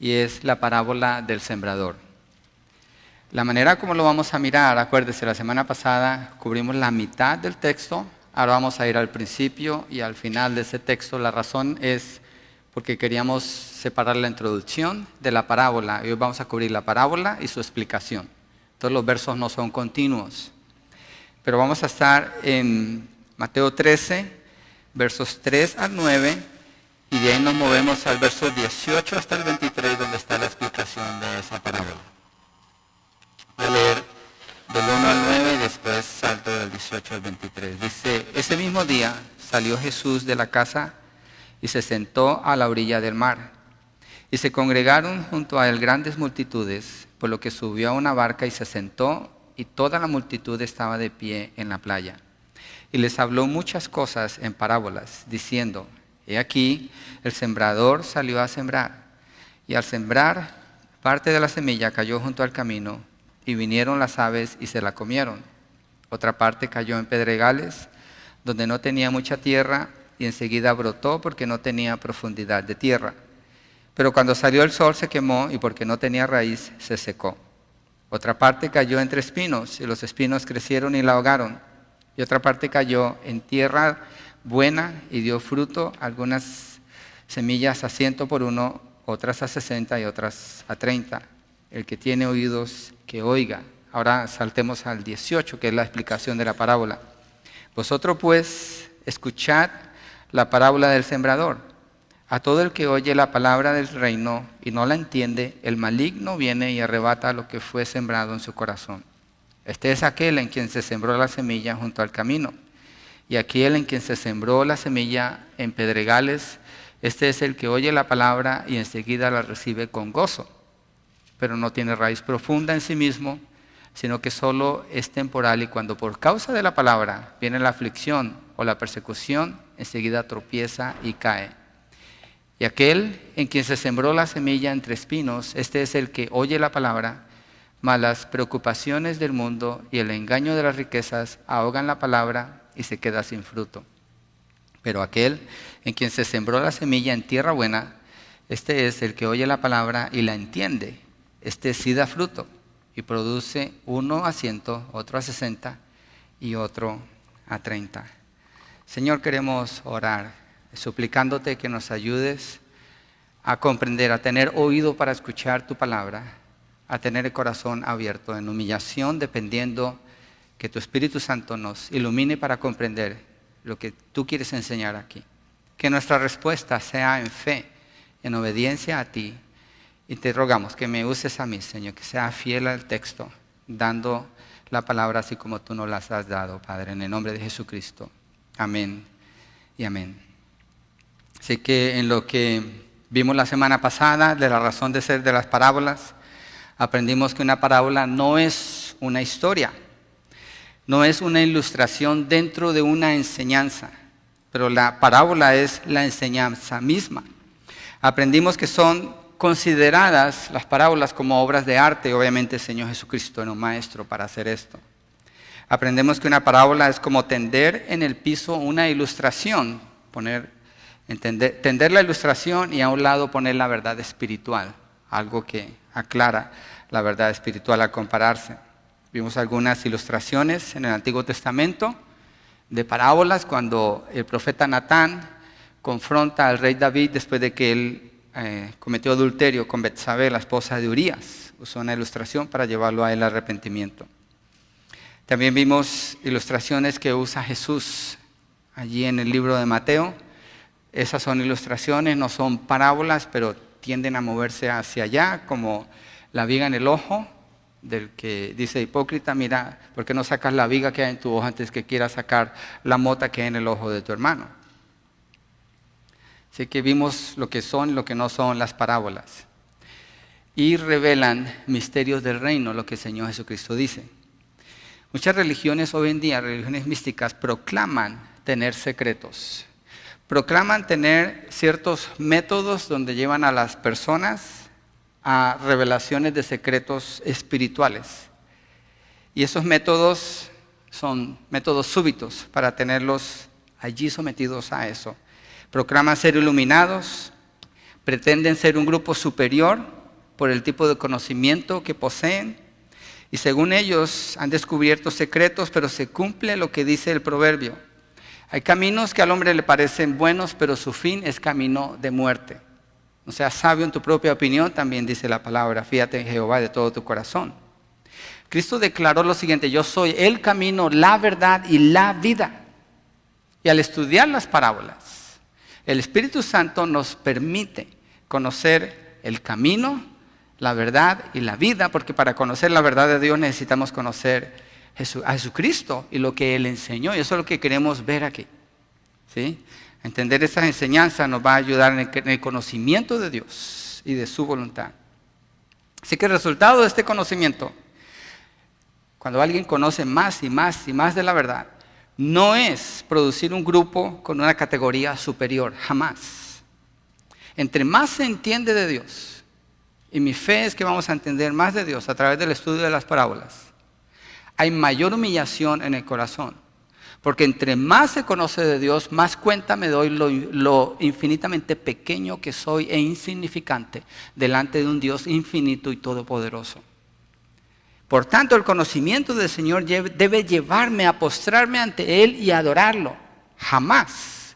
y es la parábola del sembrador. La manera como lo vamos a mirar, acuérdese, la semana pasada cubrimos la mitad del texto, ahora vamos a ir al principio y al final de ese texto. La razón es porque queríamos separar la introducción de la parábola, y hoy vamos a cubrir la parábola y su explicación. Todos los versos no son continuos, pero vamos a estar en Mateo 13, versos 3 al 9, y de ahí nos movemos al verso 18 hasta el 23, donde está la explicación de esa parábola. Voy a leer del 1 al 9 y después salto del 18 al 23. Dice, ese mismo día salió Jesús de la casa y se sentó a la orilla del mar. Y se congregaron junto a él grandes multitudes, por lo que subió a una barca y se sentó, y toda la multitud estaba de pie en la playa. Y les habló muchas cosas en parábolas, diciendo, he aquí, el sembrador salió a sembrar. Y al sembrar, parte de la semilla cayó junto al camino, y vinieron las aves y se la comieron. Otra parte cayó en pedregales, donde no tenía mucha tierra, y enseguida brotó porque no tenía profundidad de tierra. Pero cuando salió el sol se quemó, y porque no tenía raíz se secó. Otra parte cayó entre espinos, y los espinos crecieron y la ahogaron. Y otra parte cayó en tierra buena y dio fruto, algunas semillas a 100 por uno, otras a 60 y otras a 30. El que tiene oídos, que oiga. Ahora saltemos al 18, que es la explicación de la parábola. Vosotros pues escuchad la parábola del sembrador. A todo el que oye la palabra del reino y no la entiende, el maligno viene y arrebata lo que fue sembrado en su corazón. Este es aquel en quien se sembró la semilla junto al camino. Y aquel en quien se sembró la semilla en pedregales, este es el que oye la palabra y enseguida la recibe con gozo, pero no tiene raíz profunda en sí mismo, sino que solo es temporal, y cuando por causa de la palabra viene la aflicción o la persecución, enseguida tropieza y cae. Y aquel en quien se sembró la semilla entre espinos, este es el que oye la palabra, mas las preocupaciones del mundo y el engaño de las riquezas ahogan la palabra y se queda sin fruto. Pero aquel en quien se sembró la semilla en tierra buena, este es el que oye la palabra y la entiende. Este sí da fruto y produce uno a 100, otro a 60 y otro a 30. Señor, queremos orar, suplicándote que nos ayudes a comprender, a tener oído para escuchar tu palabra, a tener el corazón abierto en humillación, dependiendo que tu Espíritu Santo nos ilumine para comprender lo que tú quieres enseñar aquí. Que nuestra respuesta sea en fe, en obediencia a ti. Y te rogamos que me uses a mí, Señor, que sea fiel al texto, dando la palabra así como tú nos las has dado, Padre, en el nombre de Jesucristo. Amén y amén. Así que en lo que vimos la semana pasada de la razón de ser de las parábolas, aprendimos que una parábola no es una historia, no es una ilustración dentro de una enseñanza, pero la parábola es la enseñanza misma. Aprendimos que son consideradas las parábolas como obras de arte, obviamente el Señor Jesucristo era un maestro para hacer esto. Aprendemos que una parábola es como tender en el piso una ilustración, tender la ilustración y a un lado poner la verdad espiritual, algo que aclara la verdad espiritual al compararse. Vimos algunas ilustraciones en el Antiguo Testamento de parábolas cuando el profeta Natán confronta al rey David después de que él cometió adulterio con Betsabé, la esposa de Urías. Usó una ilustración para llevarlo a él al arrepentimiento. También vimos ilustraciones que usa Jesús allí en el libro de Mateo. Esas son ilustraciones, no son parábolas, pero tienden a moverse hacia allá, como la viga en el ojo, del que dice hipócrita, mira, ¿por qué no sacas la viga que hay en tu ojo antes que quieras sacar la mota que hay en el ojo de tu hermano? Así que vimos lo que son y lo que no son las parábolas. Y revelan misterios del reino, lo que el Señor Jesucristo dice. Muchas religiones hoy en día, religiones místicas, proclaman tener secretos. Proclaman tener ciertos métodos donde llevan a las personas a revelaciones de secretos espirituales. Y esos métodos son métodos súbitos para tenerlos allí sometidos a eso. Proclaman ser iluminados, Pretenden ser un grupo superior por el tipo de conocimiento que poseen. Y según ellos han descubierto secretos, pero se cumple lo que dice el proverbio. Hay caminos que al hombre le parecen buenos, pero su fin es camino de muerte. No seas sabio en tu propia opinión, también dice la palabra. Fíate en Jehová de todo tu corazón. Cristo declaró lo siguiente: yo soy el camino, la verdad y la vida. Y al estudiar las parábolas, el Espíritu Santo nos permite conocer el camino, la verdad y la vida, porque para conocer la verdad de Dios necesitamos conocer a Jesucristo y lo que Él enseñó. Y eso es lo que queremos ver aquí, ¿sí? Entender esas enseñanzas nos va a ayudar en el conocimiento de Dios y de su voluntad. Así que el resultado de este conocimiento, cuando alguien conoce más y más y más de la verdad, no es producir un grupo con una categoría superior, jamás. Entre más se entiende de Dios, y mi fe es que vamos a entender más de Dios a través del estudio de las parábolas, hay mayor humillación en el corazón. Porque entre más se conoce de Dios, más cuenta me doy lo infinitamente pequeño que soy e insignificante delante de un Dios infinito y todopoderoso. Por tanto, el conocimiento del Señor debe llevarme a postrarme ante Él y adorarlo. Jamás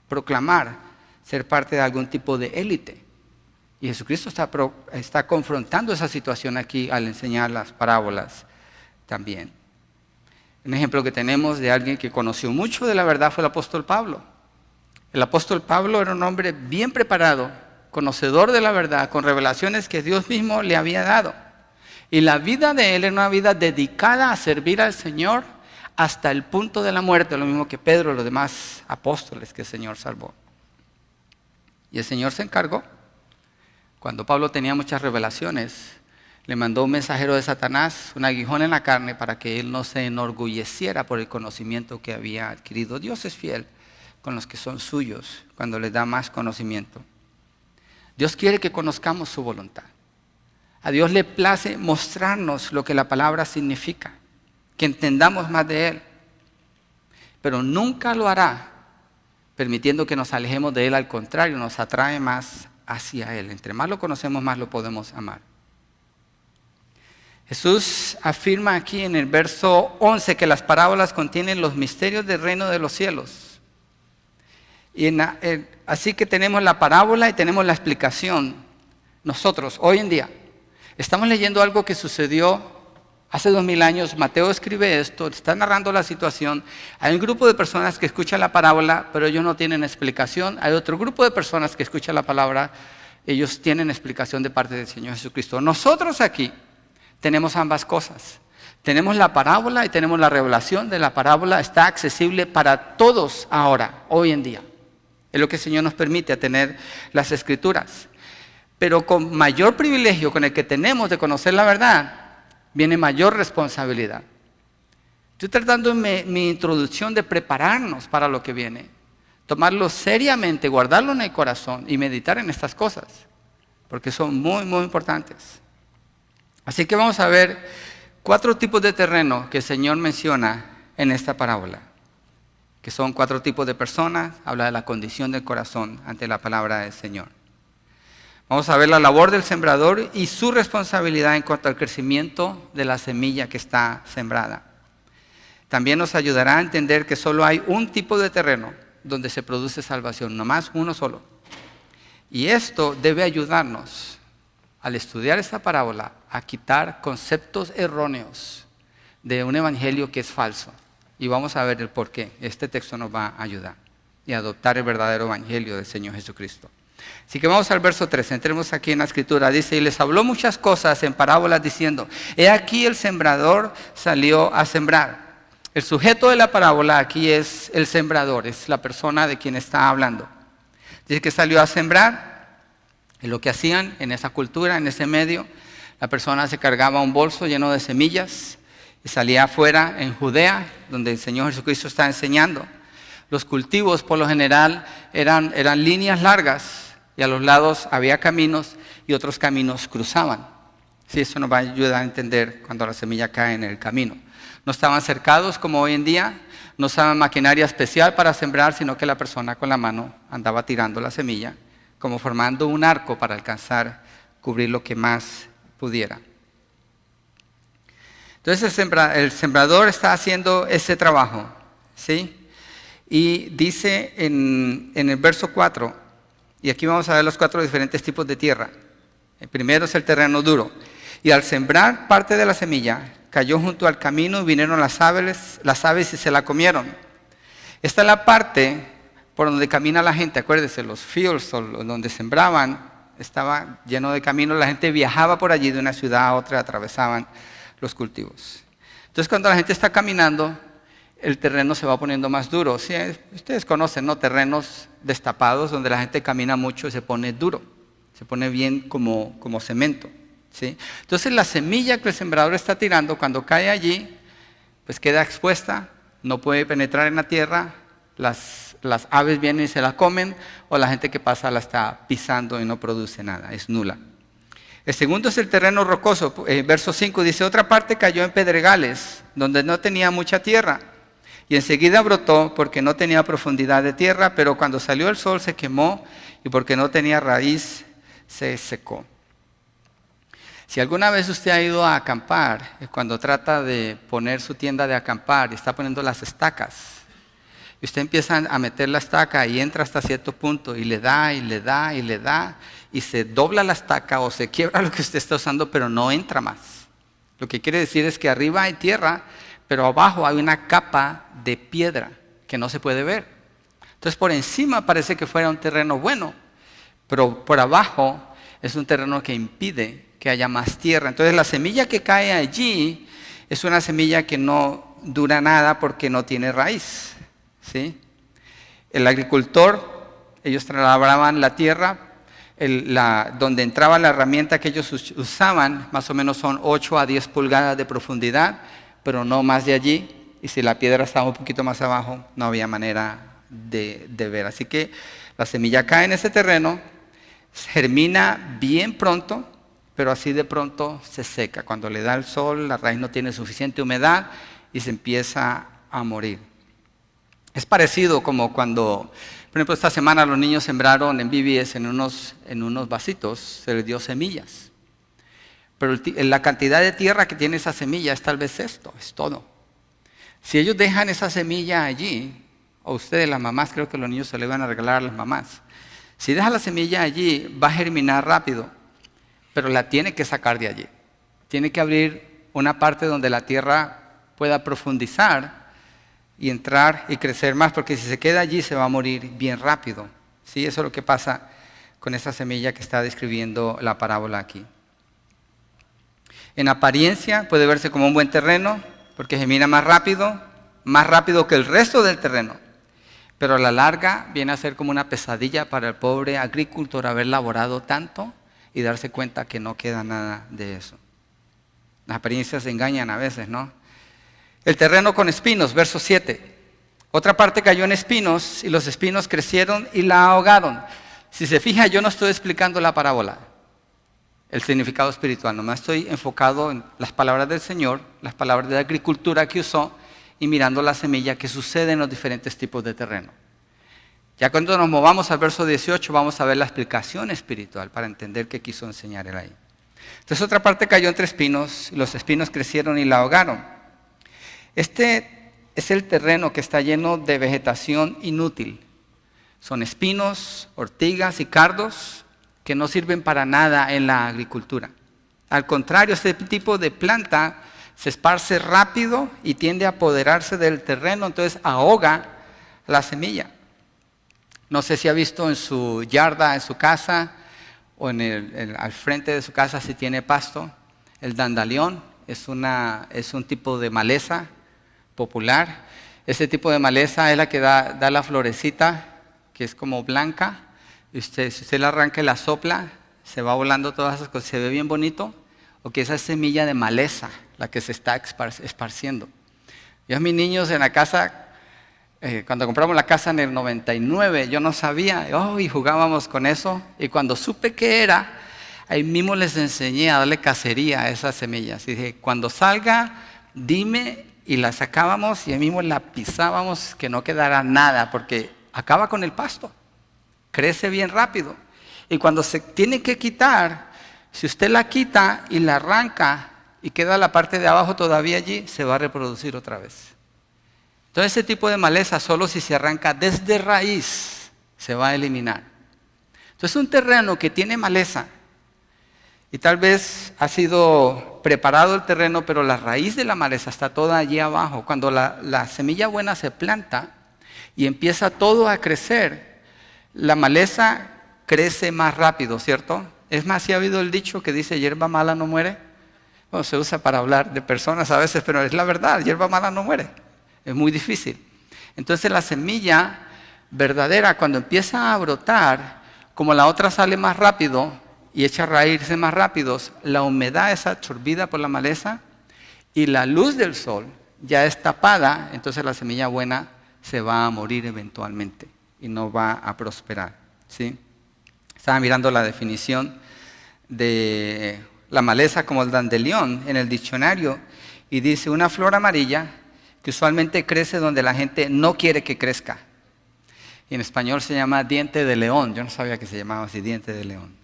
proclamar ser parte de algún tipo de élite. Y Jesucristo está confrontando esa situación aquí al enseñar las parábolas también. Un ejemplo que tenemos de alguien que conoció mucho de la verdad fue el apóstol Pablo. El apóstol Pablo era un hombre bien preparado, conocedor de la verdad, con revelaciones que Dios mismo le había dado. Y la vida de él era una vida dedicada a servir al Señor hasta el punto de la muerte, lo mismo que Pedro y los demás apóstoles que el Señor salvó. Y el Señor se encargó, cuando Pablo tenía muchas revelaciones, le mandó un mensajero de Satanás, un aguijón en la carne, para que él no se enorgulleciera por el conocimiento que había adquirido. Dios es fiel con los que son suyos cuando les da más conocimiento. Dios quiere que conozcamos su voluntad. A Dios le place mostrarnos lo que la palabra significa, que entendamos más de Él. Pero nunca lo hará permitiendo que nos alejemos de Él. Al contrario, nos atrae más hacia Él. Entre más lo conocemos, más lo podemos amar. Jesús afirma aquí en el verso 11 que las parábolas contienen los misterios del reino de los cielos. Y así que tenemos la parábola y tenemos la explicación. Nosotros, hoy en día, estamos leyendo algo que sucedió hace 2000 años. Mateo escribe esto, está narrando la situación. Hay un grupo de personas que escuchan la parábola, pero ellos no tienen explicación. Hay otro grupo de personas que escuchan la palabra, ellos tienen explicación de parte del Señor Jesucristo. Nosotros aquí tenemos ambas cosas. Tenemos la parábola y tenemos la revelación de la parábola. Está accesible para todos ahora, hoy en día. Es lo que el Señor nos permite, a tener las Escrituras. Pero con mayor privilegio con el que tenemos de conocer la verdad, viene mayor responsabilidad. Estoy tratando en mi introducción de prepararnos para lo que viene. Tomarlo seriamente, guardarlo en el corazón y meditar en estas cosas. Porque son muy, muy importantes. Así que vamos a ver 4 tipos de terreno que el Señor menciona en esta parábola. Que son 4 tipos de personas, habla de la condición del corazón ante la palabra del Señor. Vamos a ver la labor del sembrador y su responsabilidad en cuanto al crecimiento de la semilla que está sembrada. También nos ayudará a entender que solo hay un tipo de terreno donde se produce salvación, no más uno solo. Y esto debe ayudarnos, al estudiar esta parábola, a quitar conceptos erróneos de un evangelio que es falso. Y vamos a ver el por qué. Este texto nos va a ayudar y a adoptar el verdadero evangelio del Señor Jesucristo. Así que vamos al verso 3, entremos aquí en la Escritura. Dice, y les habló muchas cosas en parábolas diciendo, he aquí el sembrador salió a sembrar. El sujeto de la parábola aquí es el sembrador, es la persona de quien está hablando. Dice que salió a sembrar. Y lo que hacían en esa cultura, en ese medio, la persona se cargaba un bolso lleno de semillas y salía afuera en Judea, donde el Señor Jesucristo está enseñando. Los cultivos por lo general eran líneas largas y a los lados había caminos y otros caminos cruzaban. Sí, eso nos va a ayudar a entender cuando la semilla cae en el camino. No estaban cercados como hoy en día, no usaban maquinaria especial para sembrar, sino que la persona con la mano andaba tirando la semilla como formando un arco para alcanzar, cubrir lo que más pudiera. Entonces el sembrador está haciendo ese trabajo, ¿sí? Y dice en el verso 4, y aquí vamos a ver los 4 diferentes tipos de tierra. El primero es el terreno duro. Y al sembrar parte de la semilla, cayó junto al camino y vinieron las aves y se la comieron. Esta es la parte por donde camina la gente. Acuérdense, los fields donde sembraban estaba lleno de caminos. La gente viajaba por allí de una ciudad a otra, atravesaban los cultivos. Entonces cuando la gente está caminando, el terreno se va poniendo más duro. Sí, ustedes conocen, ¿no? Terrenos destapados donde la gente camina mucho y se pone duro. Se pone bien como cemento, ¿sí? Entonces la semilla que el sembrador está tirando, cuando cae allí, pues queda expuesta, no puede penetrar en la tierra, las aves vienen y se la comen, o la gente que pasa la está pisando y no produce nada, es nula. El segundo es el terreno rocoso. Verso 5 dice, otra parte cayó en pedregales, donde no tenía mucha tierra. Y enseguida brotó porque no tenía profundidad de tierra, pero cuando salió el sol se quemó y porque no tenía raíz se secó. Si alguna vez usted ha ido a acampar, cuando trata de poner su tienda de acampar y está poniendo las estacas, y usted empieza a meter la estaca y entra hasta cierto punto y le da y le da y le da y se dobla la estaca o se quiebra lo que usted está usando, pero no entra más. Lo que quiere decir es que arriba hay tierra, pero abajo hay una capa de piedra que no se puede ver. Entonces por encima parece que fuera un terreno bueno, pero por abajo es un terreno que impide que haya más tierra. Entonces la semilla que cae allí es una semilla que no dura nada porque no tiene raíz, ¿sí? El agricultor, ellos labraban la tierra, donde entraba la herramienta que ellos usaban, más o menos son 8 a 10 pulgadas de profundidad, pero no más de allí, y si la piedra estaba un poquito más abajo, no había manera de ver. Así que la semilla cae en ese terreno, germina bien pronto, pero así de pronto se seca. Cuando le da el sol, la raíz no tiene suficiente humedad y se empieza a morir. Es parecido como cuando, por ejemplo, esta semana los niños sembraron en BBS en unos vasitos, se les dio semillas. Pero la cantidad de tierra que tiene esa semilla es tal vez esto, es todo. Si ellos dejan esa semilla allí, o ustedes las mamás, creo que los niños se le van a regalar a las mamás. Si deja la semilla allí, va a germinar rápido, pero la tiene que sacar de allí. Tiene que abrir una parte donde la tierra pueda profundizar y entrar y crecer más, porque si se queda allí se va a morir bien rápido. ¿Sí? Eso es lo que pasa con esa semilla que está describiendo la parábola aquí. En apariencia puede verse como un buen terreno, porque germina más rápido que el resto del terreno. Pero a la larga viene a ser como una pesadilla para el pobre agricultor haber laborado tanto y darse cuenta que no queda nada de eso. Las apariencias engañan a veces, ¿no? El terreno con espinos, verso 7. Otra parte cayó en espinos y los espinos crecieron y la ahogaron. Si se fija, yo no estoy explicando la parábola, el significado espiritual, nomás estoy enfocado en las palabras del Señor, las palabras de la agricultura que usó y mirando la semilla que sucede en los diferentes tipos de terreno. Ya cuando nos movamos al verso 18 vamos a ver la explicación espiritual para entender qué quiso enseñar él ahí. Entonces otra parte cayó entre espinos y los espinos crecieron y la ahogaron. Este es el terreno que está lleno de vegetación inútil. Son espinos, ortigas y cardos que no sirven para nada en la agricultura. Al contrario, este tipo de planta se esparce rápido y tiende a apoderarse del terreno, entonces ahoga la semilla. No sé si ha visto en su yarda, en su casa, o al frente de su casa si tiene pasto, el dandelión es un tipo de maleza popular. Ese tipo de maleza es la que da la florecita, que es como blanca. Y si usted la arranca y la sopla, se va volando todas esas cosas, se ve bien bonito, o que esa es semilla de maleza, la que se está esparciendo. Yo a mis niños en la casa, cuando compramos la casa en el 99, yo no sabía, y jugábamos con eso, y cuando supe qué era, ahí mismo les enseñé a darle cacería a esas semillas. Y dije, cuando salga, dime, y la sacábamos y ahí mismo la pisábamos, que no quedara nada, porque acaba con el pasto, crece bien rápido. Y cuando se tiene que quitar, si usted la quita y la arranca y queda la parte de abajo todavía allí, se va a reproducir otra vez. Entonces ese tipo de maleza solo si se arranca desde raíz se va a eliminar. Entonces un terreno que tiene maleza y tal vez ha sido preparado el terreno, pero la raíz de la maleza está toda allí abajo. Cuando la semilla buena se planta y empieza todo a crecer, la maleza crece más rápido, ¿cierto? Es más, ¿sí ha habido el dicho que dice hierba mala no muere? Bueno, se usa para hablar de personas a veces, pero es la verdad, hierba mala no muere. Es muy difícil. Entonces la semilla verdadera, cuando empieza a brotar, como la otra sale más rápido y echa raíces más rápidos, la humedad es absorbida por la maleza y la luz del sol ya es tapada, entonces la semilla buena se va a morir eventualmente y no va a prosperar, ¿sí? Estaba mirando la definición de la maleza como el dandelión en el diccionario y dice una flor amarilla que usualmente crece donde la gente no quiere que crezca. Y en español se llama diente de león. Yo no sabía que se llamaba así, diente de león.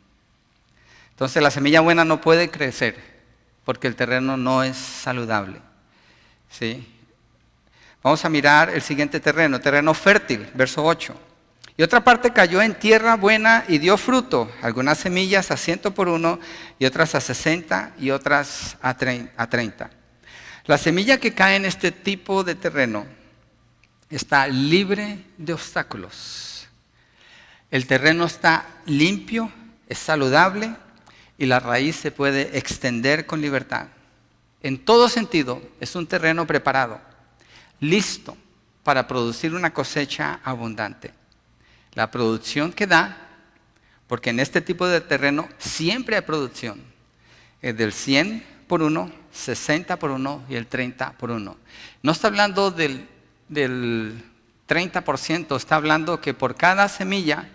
Entonces la semilla buena no puede crecer porque el terreno no es saludable, ¿sí? Vamos a mirar el siguiente terreno fértil, verso 8. Y otra parte cayó en tierra buena y dio fruto, algunas semillas a 100 por uno, y otras a 60 y otras a 30. La semilla que cae en este tipo de terreno está libre de obstáculos. El terreno está limpio, es saludable y la raíz se puede extender con libertad. En todo sentido, es un terreno preparado, listo para producir una cosecha abundante. La producción que da, porque en este tipo de terreno siempre hay producción, es del 100 por 1, 60 por 1 y el 30 por 1. No está hablando del 30%, está hablando que por cada semilla,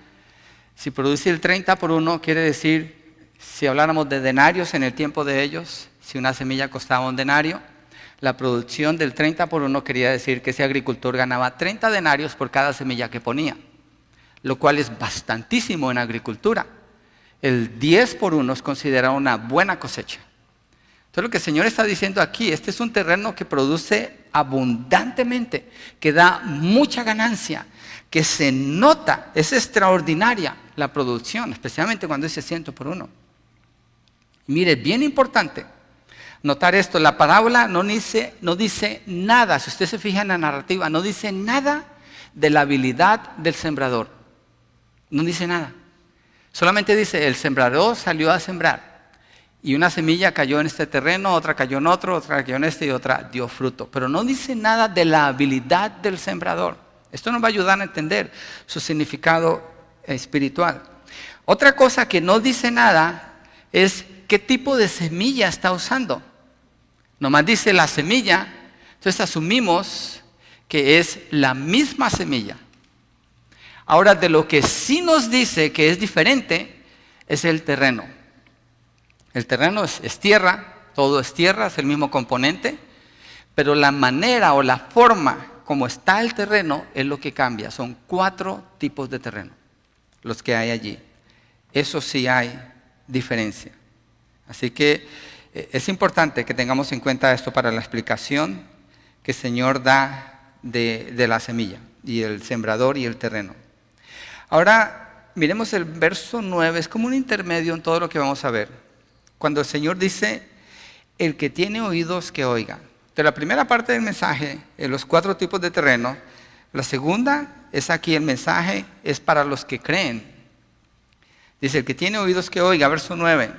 si produce el 30 por 1, quiere decir, si habláramos de denarios en el tiempo de ellos, si una semilla costaba un denario, la producción del 30 por 1 quería decir que ese agricultor ganaba 30 denarios por cada semilla que ponía, lo cual es bastantísimo en agricultura. El 10 por 1 es considerado una buena cosecha. Entonces lo que el Señor está diciendo aquí, este es un terreno que produce abundantemente, que da mucha ganancia, que se nota, es extraordinaria la producción, especialmente cuando dice 100 por 1. Mire, bien importante notar esto, la parábola no dice nada, si usted se fija en la narrativa, no dice nada de la habilidad del sembrador. No dice nada. Solamente dice, el sembrador salió a sembrar. Y una semilla cayó en este terreno, otra cayó en otro, otra cayó en este y otra dio fruto. Pero no dice nada de la habilidad del sembrador. Esto nos va a ayudar a entender su significado espiritual. Otra cosa que no dice nada es qué tipo de semilla está usando. Nomás dice la semilla, entonces asumimos que es la misma semilla. Ahora, de lo que sí nos dice que es diferente es el terreno. El terreno es tierra, todo es tierra, es el mismo componente, pero la manera o la forma como está el terreno es lo que cambia. Son 4 tipos de terreno los que hay allí. Eso sí hay diferencia. Así que es importante que tengamos en cuenta esto para la explicación que el Señor da de la semilla y el sembrador y el terreno. Ahora, miremos el verso 9, es como un intermedio en todo lo que vamos a ver. Cuando el Señor dice, el que tiene oídos que oiga. De la primera parte del mensaje, en los 4 tipos de terreno, la segunda es aquí, el mensaje es para los que creen. Dice, el que tiene oídos que oiga, verso 9.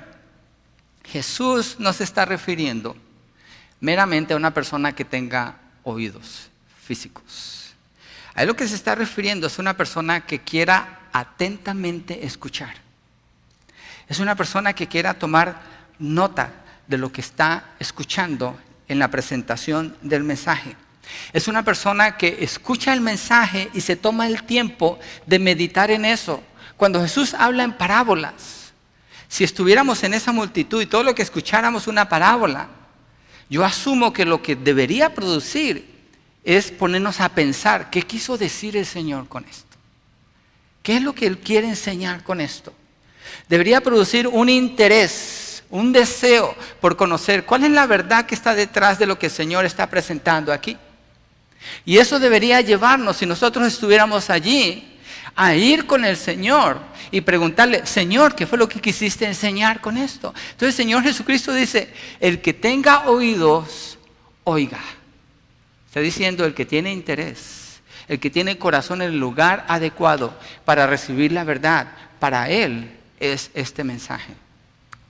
Jesús no se está refiriendo meramente a una persona que tenga oídos físicos. A lo que se está refiriendo es una persona que quiera atentamente escuchar. Es una persona que quiera tomar nota de lo que está escuchando en la presentación del mensaje. Es una persona que escucha el mensaje y se toma el tiempo de meditar en eso. Cuando Jesús habla en parábolas, si estuviéramos en esa multitud y todo lo que escucháramos una parábola, yo asumo que lo que debería producir es ponernos a pensar, ¿qué quiso decir el Señor con esto? ¿Qué es lo que Él quiere enseñar con esto? Debería producir un interés, un deseo por conocer cuál es la verdad que está detrás de lo que el Señor está presentando aquí. Y eso debería llevarnos, si nosotros estuviéramos allí, a ir con el Señor y preguntarle, Señor, ¿qué fue lo que quisiste enseñar con esto? Entonces el Señor Jesucristo dice, el que tenga oídos, oiga. Está diciendo el que tiene interés, el que tiene corazón en el lugar adecuado para recibir la verdad, para él es este mensaje.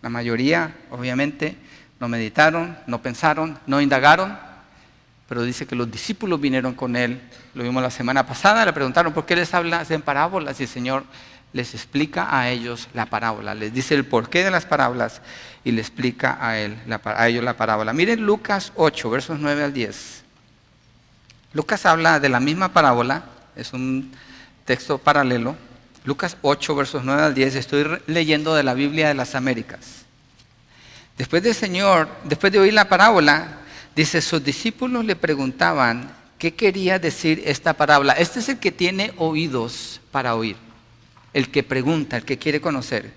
La mayoría, obviamente, no meditaron, no pensaron, no indagaron, pero dice que los discípulos vinieron con él. Lo vimos la semana pasada, le preguntaron por qué les hablas en parábolas y el Señor les explica a ellos la parábola, les dice el porqué de las parábolas y le explica a ellos la parábola. Miren Lucas 8, versos 9 al 10. Lucas habla de la misma parábola, es un texto paralelo. Lucas 8, versos 9 al 10, estoy leyendo de la Biblia de las Américas. Después de oír la parábola, dice, sus discípulos le preguntaban qué quería decir esta parábola. Este es el que tiene oídos para oír, el que pregunta, el que quiere conocer.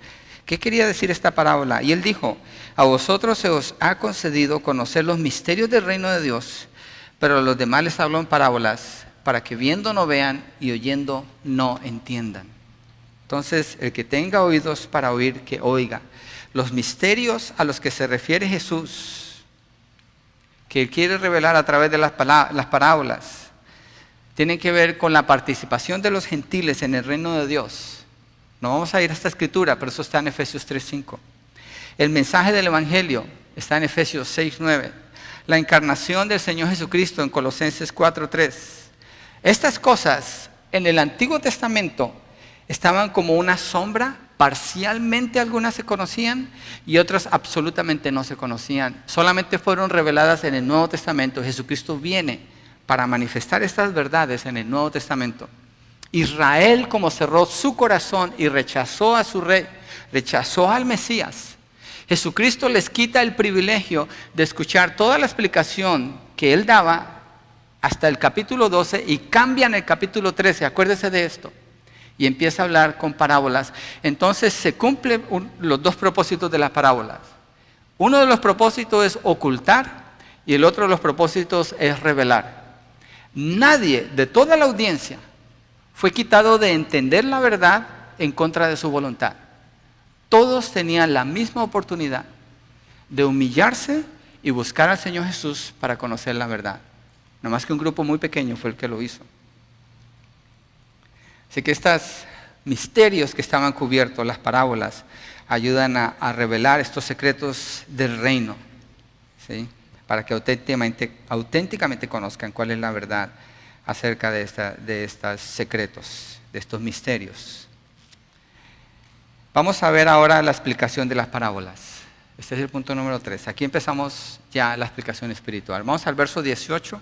¿Qué quería decir esta parábola? Y él dijo, a vosotros se os ha concedido conocer los misterios del reino de Dios, pero a los demás les hablo en parábolas, para que viendo no vean y oyendo no entiendan. Entonces, el que tenga oídos para oír, que oiga. Los misterios a los que se refiere Jesús, que él quiere revelar a través de las parábolas, tienen que ver con la participación de los gentiles en el reino de Dios. No vamos a ir a esta escritura, pero eso está en Efesios 3:5. El mensaje del Evangelio está en Efesios 6:9. La encarnación del Señor Jesucristo en Colosenses 4:3. Estas cosas en el Antiguo Testamento estaban como una sombra, parcialmente algunas se conocían y otras absolutamente no se conocían. Solamente fueron reveladas en el Nuevo Testamento. Jesucristo viene para manifestar estas verdades en el Nuevo Testamento. Israel, como cerró su corazón y rechazó a su rey, rechazó al Mesías, Jesucristo les quita el privilegio de escuchar toda la explicación que él daba hasta el capítulo 12 y cambian el capítulo 13, acuérdese de esto, y empieza a hablar con parábolas. Entonces se cumplen los dos propósitos de las parábolas. Uno de los propósitos es ocultar y el otro de los propósitos es revelar. Nadie de toda la audiencia fue quitado de entender la verdad en contra de su voluntad. Todos tenían la misma oportunidad de humillarse y buscar al Señor Jesús para conocer la verdad. No más que un grupo muy pequeño fue el que lo hizo. Así que estos misterios que estaban cubiertos, las parábolas, ayudan a revelar estos secretos del reino, ¿sí? Para que auténticamente conozcan cuál es la verdad acerca de estos secretos, de estos misterios. Vamos a ver ahora la explicación de las parábolas. Este es el punto número 3. Aquí empezamos ya la explicación espiritual. Vamos al verso 18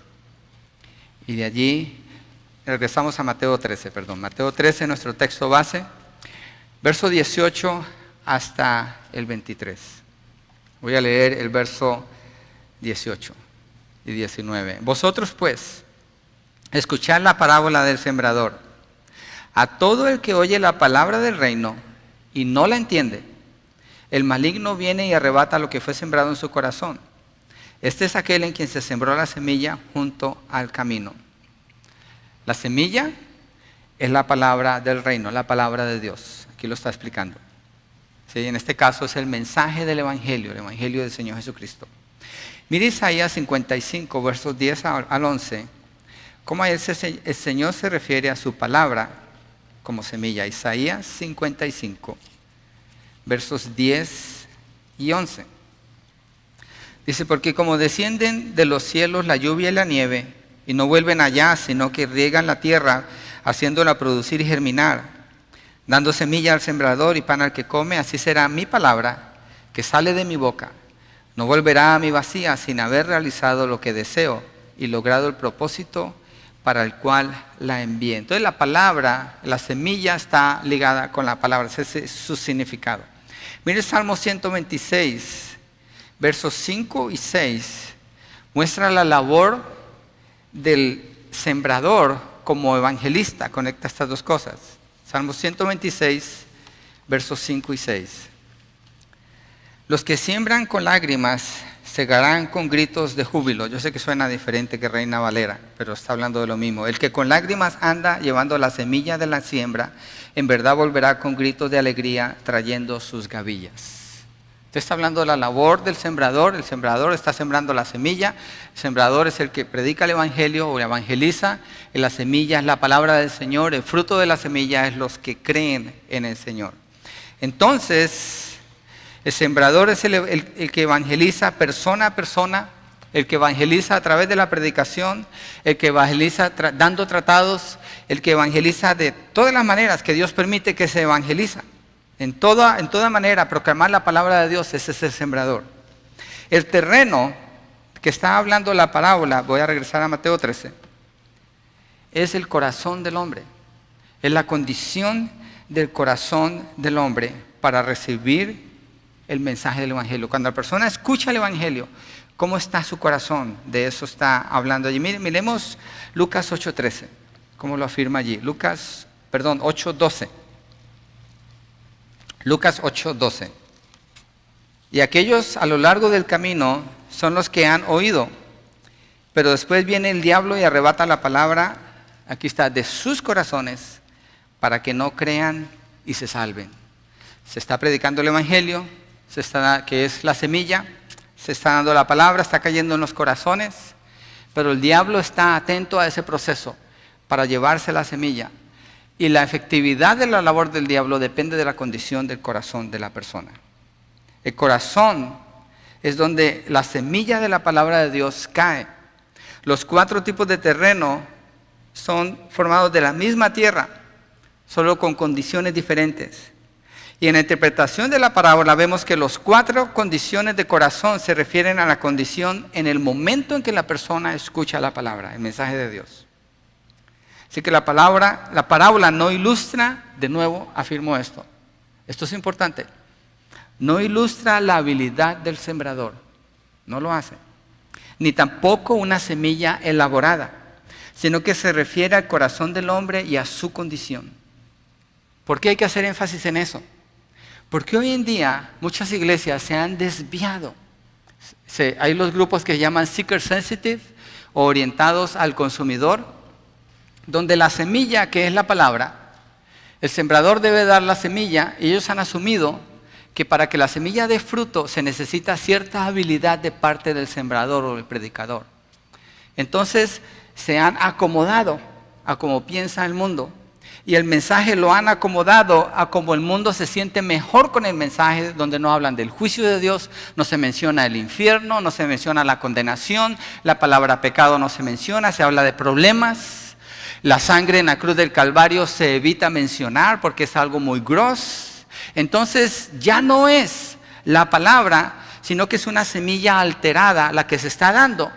y de allí regresamos a Mateo 13. Mateo 13, nuestro texto base, verso 18 hasta el 23. Voy a leer el verso 18 y 19. Vosotros pues, escuchad la parábola del sembrador. A todo el que oye la palabra del reino y no la entiende, el maligno viene y arrebata lo que fue sembrado en su corazón. Este es aquel en quien se sembró la semilla junto al camino. La semilla es la palabra del reino, la palabra de Dios. Aquí lo está explicando. ¿Sí? En este caso es el mensaje del Evangelio, el Evangelio del Señor Jesucristo. Mire Isaías 55, versos 10 al 11, cómo el Señor se refiere a su palabra como semilla. Isaías 55, versos 10 y 11. Dice, porque como descienden de los cielos la lluvia y la nieve, y no vuelven allá, sino que riegan la tierra, haciéndola producir y germinar, dando semilla al sembrador y pan al que come, así será mi palabra que sale de mi boca. No volverá a mí vacía, sin haber realizado lo que deseo y logrado el propósito para el cual la envié. Entonces la palabra, la semilla está ligada con la palabra, ese es su significado. Mire el Salmo 126, versos 5 y 6, muestra la labor del sembrador como evangelista, conecta estas dos cosas. Salmo 126, versos 5 y 6. Los que siembran con lágrimas segarán con gritos de júbilo. Yo sé que suena diferente que Reina Valera, pero está hablando de lo mismo. El que con lágrimas anda llevando la semilla de la siembra, en verdad volverá con gritos de alegría trayendo sus gavillas. Usted está hablando de la labor del sembrador. El sembrador está sembrando la semilla. El sembrador es el que predica el evangelio o evangeliza. Y la semilla es la palabra del Señor. El fruto de la semilla es los que creen en el Señor. Entonces, el sembrador es el que evangeliza persona a persona, el que evangeliza a través de la predicación, el que evangeliza dando tratados, el que evangeliza de todas las maneras que Dios permite que se evangeliza. En toda manera, proclamar la palabra de Dios, ese es el sembrador. El terreno que está hablando la parábola, voy a regresar a Mateo 13, es el corazón del hombre. Es la condición del corazón del hombre para recibir el mensaje del evangelio. Cuando la persona escucha el evangelio, ¿cómo está su corazón? De eso está hablando allí. Miremos Lucas 8:13, ¿cómo lo afirma allí? 8:12. Lucas 8:12. Y aquellos a lo largo del camino son los que han oído, pero después viene el diablo y arrebata la palabra, aquí está, de sus corazones, para que no crean y se salven. Se está predicando el evangelio, que es la semilla, se está dando la palabra, está cayendo en los corazones, pero el diablo está atento a ese proceso para llevarse la semilla. Y la efectividad de la labor del diablo depende de la condición del corazón de la persona. El corazón es donde la semilla de la palabra de Dios cae. Los 4 tipos de terreno son formados de la misma tierra, solo con condiciones diferentes. Y en la interpretación de la parábola vemos que las 4 condiciones de corazón se refieren a la condición en el momento en que la persona escucha la palabra, el mensaje de Dios. Así que la parábola no ilustra, de nuevo afirmo esto es importante, no ilustra la habilidad del sembrador, no lo hace, ni tampoco una semilla elaborada, sino que se refiere al corazón del hombre y a su condición. ¿Por qué hay que hacer énfasis en eso? Porque hoy en día muchas iglesias se han desviado. Hay los grupos que se llaman seeker sensitive o orientados al consumidor, donde la semilla, que es la palabra, el sembrador debe dar la semilla, y ellos han asumido que para que la semilla dé fruto se necesita cierta habilidad de parte del sembrador o del predicador. Entonces se han acomodado a como piensa el mundo, y el mensaje lo han acomodado a como el mundo se siente mejor con el mensaje, donde no hablan del juicio de Dios, no se menciona el infierno, no se menciona la condenación, la palabra pecado no se menciona, se habla de problemas. La sangre en la cruz del Calvario se evita mencionar porque es algo muy grosso. Entonces ya no es la palabra, sino que es una semilla alterada la que se está dando.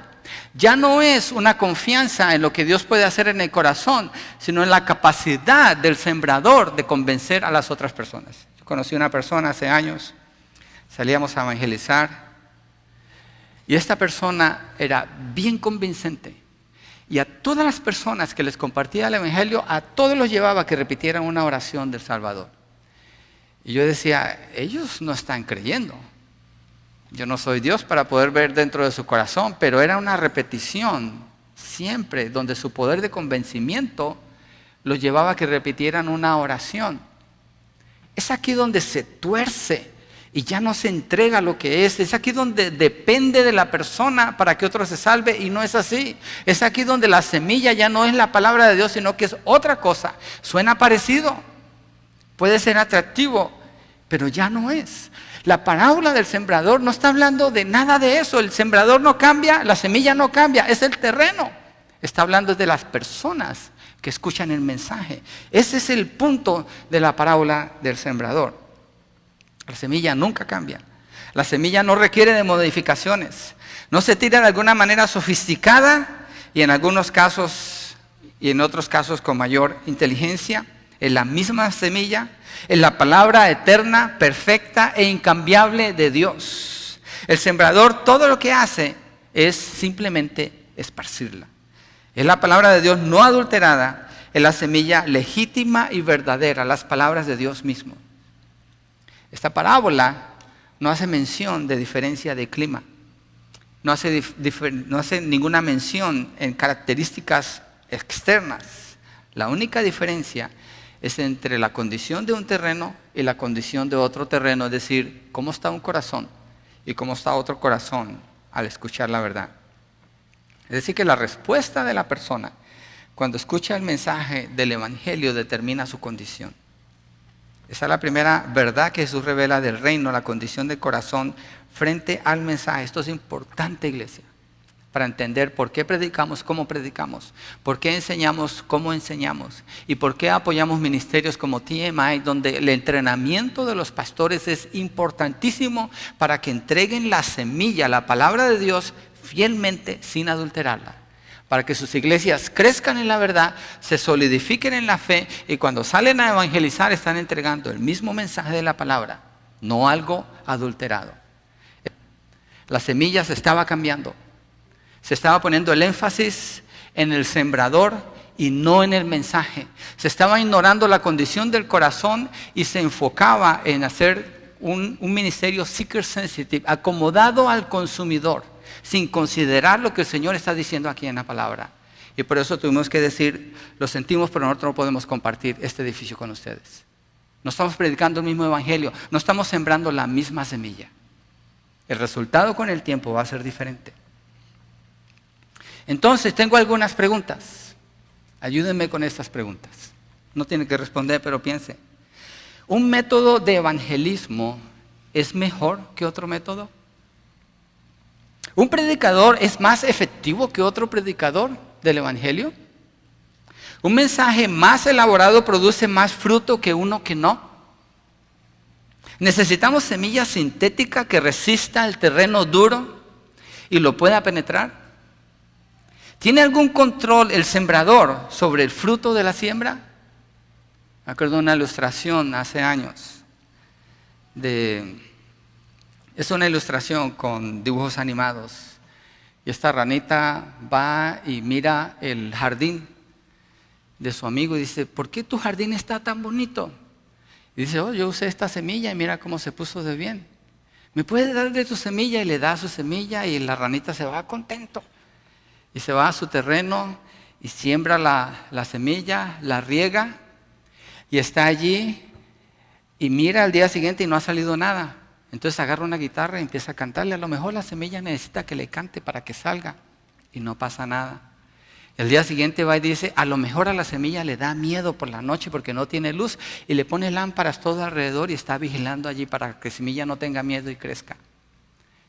Ya no es una confianza en lo que Dios puede hacer en el corazón, sino en la capacidad del sembrador de convencer a las otras personas. Yo conocí una persona hace años, salíamos a evangelizar, y esta persona era bien convincente. Y a todas las personas que les compartía el evangelio, a todos los llevaba a que repitieran una oración del Salvador. Y yo decía, ellos no están creyendo. Yo no soy Dios para poder ver dentro de su corazón, pero era una repetición siempre, donde su poder de convencimiento los llevaba a que repitieran una oración. Es aquí donde se tuerce y ya no se entrega lo que es. Es aquí donde depende de la persona para que otro se salve, y no es así. Es aquí donde la semilla ya no es la palabra de Dios, sino que es otra cosa. Suena parecido, puede ser atractivo, pero ya no es. La parábola del sembrador no está hablando de nada de eso. El sembrador no cambia, la semilla no cambia, es el terreno. Está hablando de las personas que escuchan el mensaje. Ese es el punto de la parábola del sembrador. La semilla nunca cambia. La semilla no requiere de modificaciones. No se tira de alguna manera sofisticada, y en algunos casos y en otros casos con mayor inteligencia. Es la misma semilla, es la palabra eterna, perfecta e incambiable de Dios. El sembrador todo lo que hace es simplemente esparcirla. Es la palabra de Dios no adulterada, es la semilla legítima y verdadera, las palabras de Dios mismo. Esta parábola no hace mención de diferencia de clima. No hace ninguna mención en características externas. La única diferencia es entre la condición de un terreno y la condición de otro terreno, es decir, cómo está un corazón y cómo está otro corazón al escuchar la verdad. Es decir, que la respuesta de la persona cuando escucha el mensaje del Evangelio determina su condición. Esa es la primera verdad que Jesús revela del reino, la condición del corazón frente al mensaje. Esto es importante, iglesia, para entender por qué predicamos, cómo predicamos, por qué enseñamos, cómo enseñamos y por qué apoyamos ministerios como TMI, donde el entrenamiento de los pastores es importantísimo para que entreguen la semilla, la palabra de Dios, fielmente sin adulterarla, para que sus iglesias crezcan en la verdad, se solidifiquen en la fe y cuando salen a evangelizar están entregando el mismo mensaje de la palabra, no algo adulterado. La semilla se estaba cambiando, se estaba poniendo el énfasis en el sembrador y no en el mensaje. Se estaba ignorando la condición del corazón y se enfocaba en hacer un ministerio seeker sensitive, acomodado al consumidor, sin considerar lo que el Señor está diciendo aquí en la palabra. Y por eso tuvimos que decir, lo sentimos, pero nosotros no podemos compartir este edificio con ustedes. No estamos predicando el mismo evangelio, no estamos sembrando la misma semilla. El resultado con el tiempo va a ser diferente. Entonces, tengo algunas preguntas. Ayúdenme con estas preguntas. No tienen que responder, pero piensen. ¿Un método de evangelismo es mejor que otro método? ¿Un predicador es más efectivo que otro predicador del evangelio? ¿Un mensaje más elaborado produce más fruto que uno que no? ¿Necesitamos semilla sintética que resista el terreno duro y lo pueda penetrar? ¿Tiene algún control el sembrador sobre el fruto de la siembra? Me acuerdo de una ilustración hace años. Es una ilustración con dibujos animados. Y esta ranita va y mira el jardín de su amigo y dice, ¿por qué tu jardín está tan bonito? Y dice, oh, yo usé esta semilla y mira cómo se puso de bien. ¿Me puedes dar de tu semilla? Y le da su semilla y la ranita se va contento. Y se va a su terreno y siembra la semilla, la riega y está allí y mira al día siguiente y no ha salido nada. Entonces agarra una guitarra y empieza a cantarle. A lo mejor la semilla necesita que le cante para que salga y no pasa nada. El día siguiente va y dice, a lo mejor a la semilla le da miedo por la noche porque no tiene luz y le pone lámparas todo alrededor y está vigilando allí para que la semilla no tenga miedo y crezca.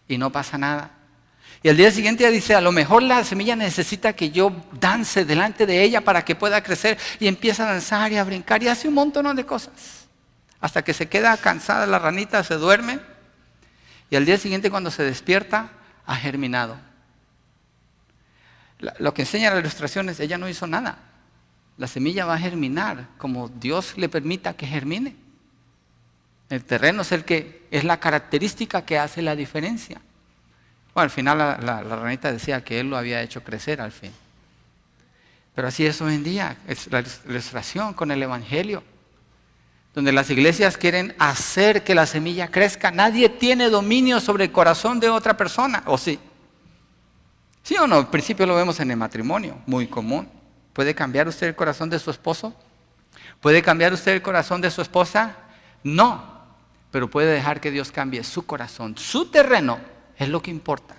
Y no pasa nada. Y el día siguiente dice, a lo mejor la semilla necesita que yo dance delante de ella para que pueda crecer y empieza a danzar y a brincar y hace un montón de cosas. Hasta que se queda cansada la ranita, se duerme y al día siguiente cuando se despierta ha germinado. Lo que enseña la ilustración es, ella no hizo nada. La semilla va a germinar como Dios le permita que germine. El terreno es la característica que hace la diferencia. Bueno, al final la ranita decía que Él lo había hecho crecer al fin. Pero así es hoy en día, es la ilustración con el Evangelio. Donde las iglesias quieren hacer que la semilla crezca. Nadie tiene dominio sobre el corazón de otra persona, ¿o sí? ¿Sí o no? Al principio lo vemos en el matrimonio, muy común. ¿Puede cambiar usted el corazón de su esposo? ¿Puede cambiar usted el corazón de su esposa? No, pero puede dejar que Dios cambie su corazón. Su terreno es lo que importa.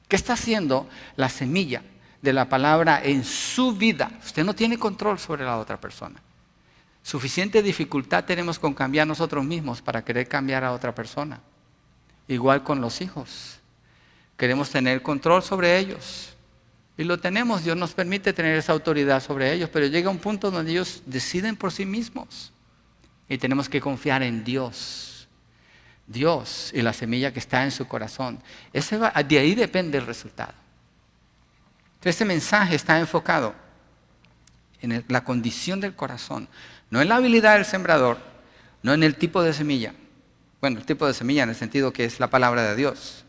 ¿Qué está haciendo la semilla de la palabra en su vida? Usted no tiene control sobre la otra persona. Suficiente dificultad tenemos con cambiar nosotros mismos para querer cambiar a otra persona. Igual con los hijos. Queremos tener control sobre ellos. Y lo tenemos, Dios nos permite tener esa autoridad sobre ellos, pero llega un punto donde ellos deciden por sí mismos. Y tenemos que confiar en Dios. Dios y la semilla que está en su corazón. De ahí depende el resultado. Entonces este mensaje está enfocado en la condición del corazón. No en la habilidad del sembrador, no en el tipo de semilla. Bueno, el tipo de semilla en el sentido que es la palabra de Dios.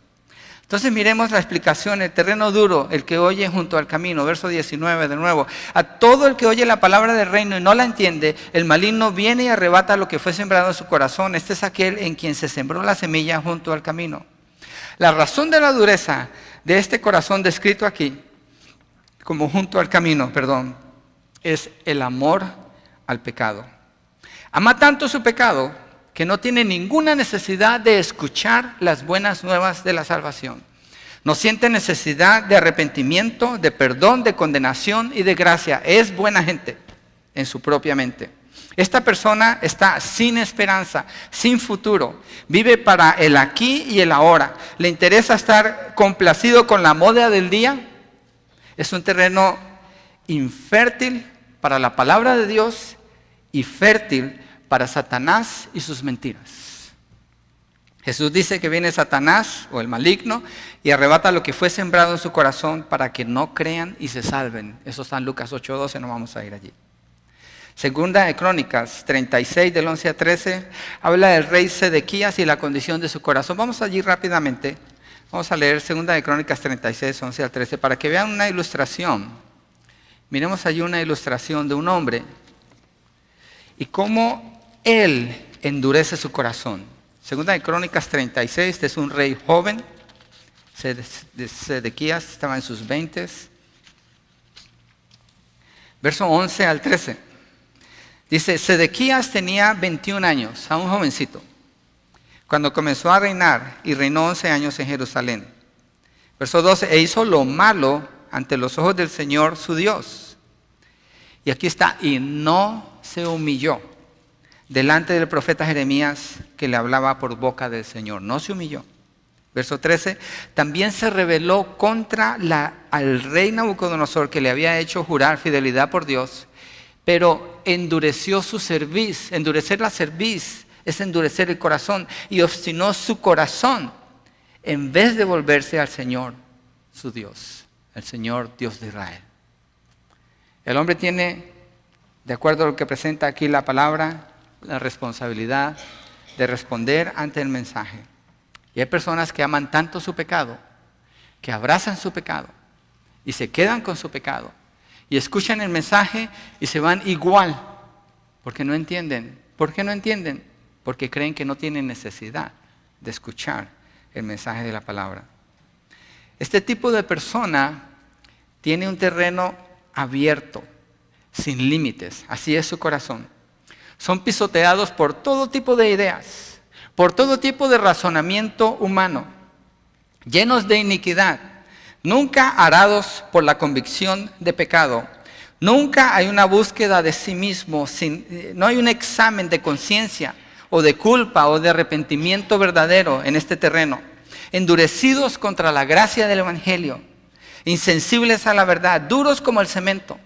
Entonces miremos la explicación, el terreno duro, el que oye junto al camino, verso 19 de nuevo. A todo el que oye la palabra del reino y no la entiende, el maligno viene y arrebata lo que fue sembrado en su corazón. Este es aquel en quien se sembró la semilla junto al camino. La razón de la dureza de este corazón descrito aquí, como junto al camino, es el amor al pecado. Ama tanto su pecado que no tiene ninguna necesidad de escuchar las buenas nuevas de la salvación. No siente necesidad de arrepentimiento, de perdón, de condenación y de gracia. Es buena gente en su propia mente. Esta persona está sin esperanza, sin futuro. Vive para el aquí y el ahora. Le interesa estar complacido con la moda del día. Es un terreno infértil para la palabra de Dios y fértil para Satanás y sus mentiras. Jesús dice que viene Satanás o el maligno y arrebata lo que fue sembrado en su corazón para que no crean y se salven. Eso está en Lucas 8:12, no vamos a ir allí. Segunda de Crónicas 36 del 11 a 13 habla del rey Sedequías y la condición de su corazón. Vamos allí rápidamente. Vamos a leer Segunda de Crónicas 36, 11 al 13 para que vean una ilustración. Miremos allí una ilustración de un hombre y cómo él endurece su corazón. Segunda de Crónicas 36, este es un rey joven. Sedequías estaba en sus 20. Verso 11 al 13. Dice, Sedequías tenía 21 años, a un jovencito, cuando comenzó a reinar y reinó 11 años en Jerusalén. Verso 12, e hizo lo malo ante los ojos del Señor su Dios. Y aquí está, y no se humilló delante del profeta Jeremías que le hablaba por boca del Señor. No se humilló. Verso 13, también se rebeló contra al rey Nabucodonosor que le había hecho jurar fidelidad por Dios, pero endureció su cerviz. Endurecer la cerviz es endurecer el corazón, y obstinó su corazón en vez de volverse al Señor, su Dios, el Señor Dios de Israel. El hombre tiene, de acuerdo a lo que presenta aquí la palabra, la responsabilidad de responder ante el mensaje. Y hay personas que aman tanto su pecado, que abrazan su pecado y se quedan con su pecado y escuchan el mensaje y se van igual, porque no entienden. ¿Por qué no entienden? Porque creen que no tienen necesidad de escuchar el mensaje de la palabra. Este tipo de persona tiene un terreno abierto, sin límites. Así es su corazón. Son pisoteados por todo tipo de ideas, por todo tipo de razonamiento humano, llenos de iniquidad, nunca arados por la convicción de pecado. Nunca hay una búsqueda de sí mismo, no hay un examen de conciencia o de culpa o de arrepentimiento verdadero en este terreno. Endurecidos contra la gracia del Evangelio, insensibles a la verdad, duros como el cemento,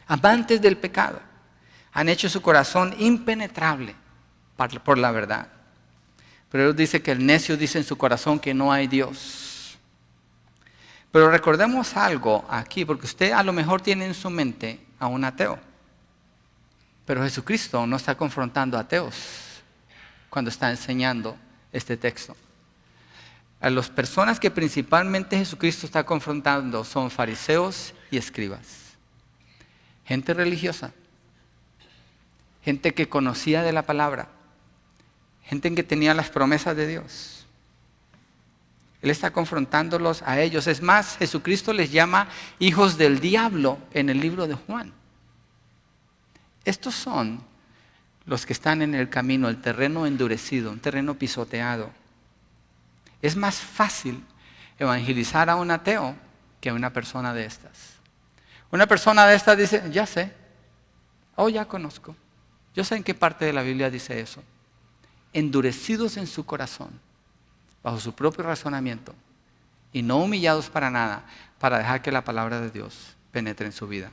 amantes del pecado. Han hecho su corazón impenetrable por la verdad. Pero Dios dice que el necio dice en su corazón que no hay Dios. Pero recordemos algo aquí, porque usted a lo mejor tiene en su mente a un ateo. Pero Jesucristo no está confrontando a ateos cuando está enseñando este texto. A las personas que principalmente Jesucristo está confrontando son fariseos y escribas. Gente religiosa. Gente que conocía de la palabra. Gente que tenía las promesas de Dios. Él está confrontándolos a ellos. Es más, Jesucristo les llama hijos del diablo en el libro de Juan. Estos son los que están en el camino, el terreno endurecido, un terreno pisoteado. Es más fácil evangelizar a un ateo que a una persona de estas. Una persona de estas dice, ya sé, ya conozco. Yo sé en qué parte de la Biblia dice eso. Endurecidos en su corazón, bajo su propio razonamiento, y no humillados para nada, para dejar que la palabra de Dios penetre en su vida.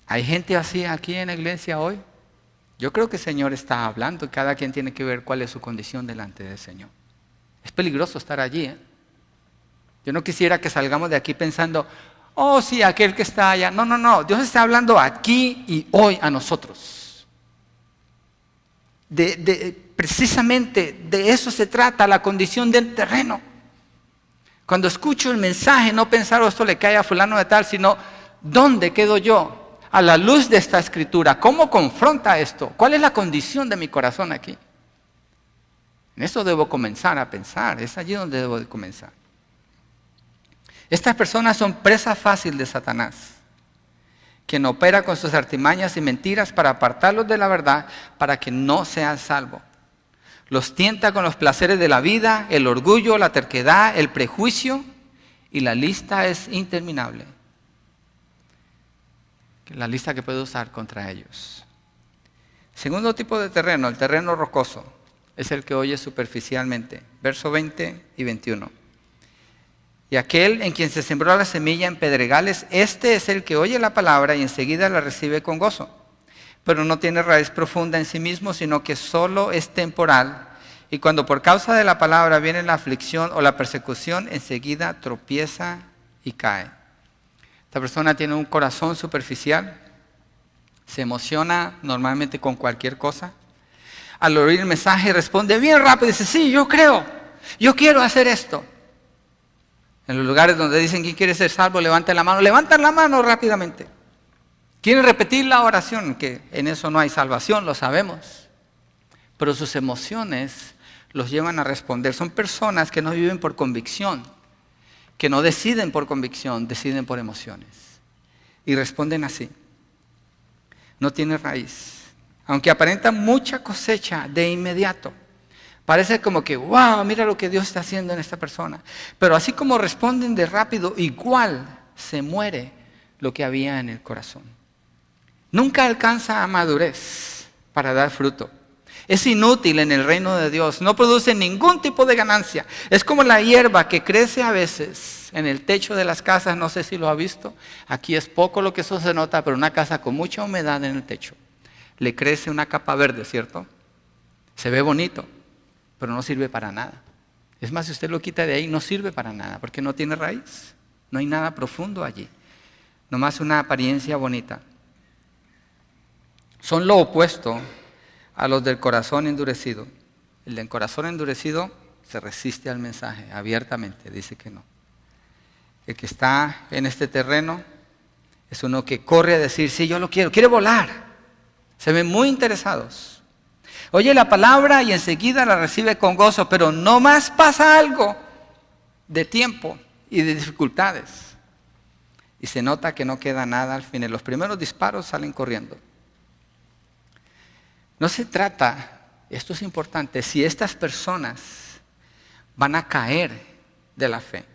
¿Hay gente así aquí en la iglesia hoy? Yo creo que el Señor está hablando y cada quien tiene que ver cuál es su condición delante del Señor. Es peligroso estar allí. Yo no quisiera que salgamos de aquí pensando, sí, aquel que está allá. No. Dios está hablando aquí y hoy a nosotros. Precisamente de eso se trata la condición del terreno. Cuando escucho el mensaje, no pensar, esto le cae a fulano de tal, sino, ¿dónde quedo yo? A la luz de esta escritura, ¿cómo confronta esto? ¿Cuál es la condición de mi corazón aquí? En eso debo comenzar a pensar, es allí donde debo de comenzar. Estas personas son presa fácil de Satanás, quien opera con sus artimañas y mentiras para apartarlos de la verdad, para que no sean salvos. Los tienta con los placeres de la vida, el orgullo, la terquedad, el prejuicio, y la lista es interminable. La lista que puedo usar contra ellos. Segundo tipo de terreno, el terreno rocoso, es el que oye superficialmente. Verso 20 y 21. Y aquel en quien se sembró la semilla en pedregales, este es el que oye la palabra y enseguida la recibe con gozo. Pero no tiene raíz profunda en sí mismo, sino que solo es temporal. Y cuando por causa de la palabra viene la aflicción o la persecución, enseguida tropieza y cae. Esta persona tiene un corazón superficial, se emociona normalmente con cualquier cosa. Al oír el mensaje responde bien rápido, dice, sí, yo creo, yo quiero hacer esto. En los lugares donde dicen, ¿quién quiere ser salvo? Levanten la mano rápidamente. Quieren repetir la oración, que en eso no hay salvación, lo sabemos. Pero sus emociones los llevan a responder. Son personas que no viven por convicción, que no deciden por convicción, deciden por emociones. Y responden así. No tiene raíz. Aunque aparenta mucha cosecha de inmediato. Parece como que, wow, mira lo que Dios está haciendo en esta persona. Pero así como responden de rápido, igual se muere lo que había en el corazón. Nunca alcanza a madurez para dar fruto. Es inútil en el reino de Dios, no produce ningún tipo de ganancia. Es como la hierba que crece a veces en el techo de las casas, no sé si lo ha visto. Aquí es poco lo que eso se nota, pero una casa con mucha humedad en el techo. Le crece una capa verde, ¿cierto? Se ve bonito, pero no sirve para nada. Es más, si usted lo quita de ahí, no sirve para nada, porque no tiene raíz. No hay nada profundo allí. Nomás una apariencia bonita. Son lo opuesto a los del corazón endurecido. El del corazón endurecido se resiste al mensaje abiertamente, dice que no. El que está en este terreno es uno que corre a decir, sí, yo lo quiero, quiere volar. Se ven muy interesados. Oye la palabra y enseguida la recibe con gozo, pero no más pasa algo de tiempo y de dificultades. Y se nota que no queda nada al final. Los primeros disparos salen corriendo. No se trata, esto es importante, si estas personas van a caer de la fe,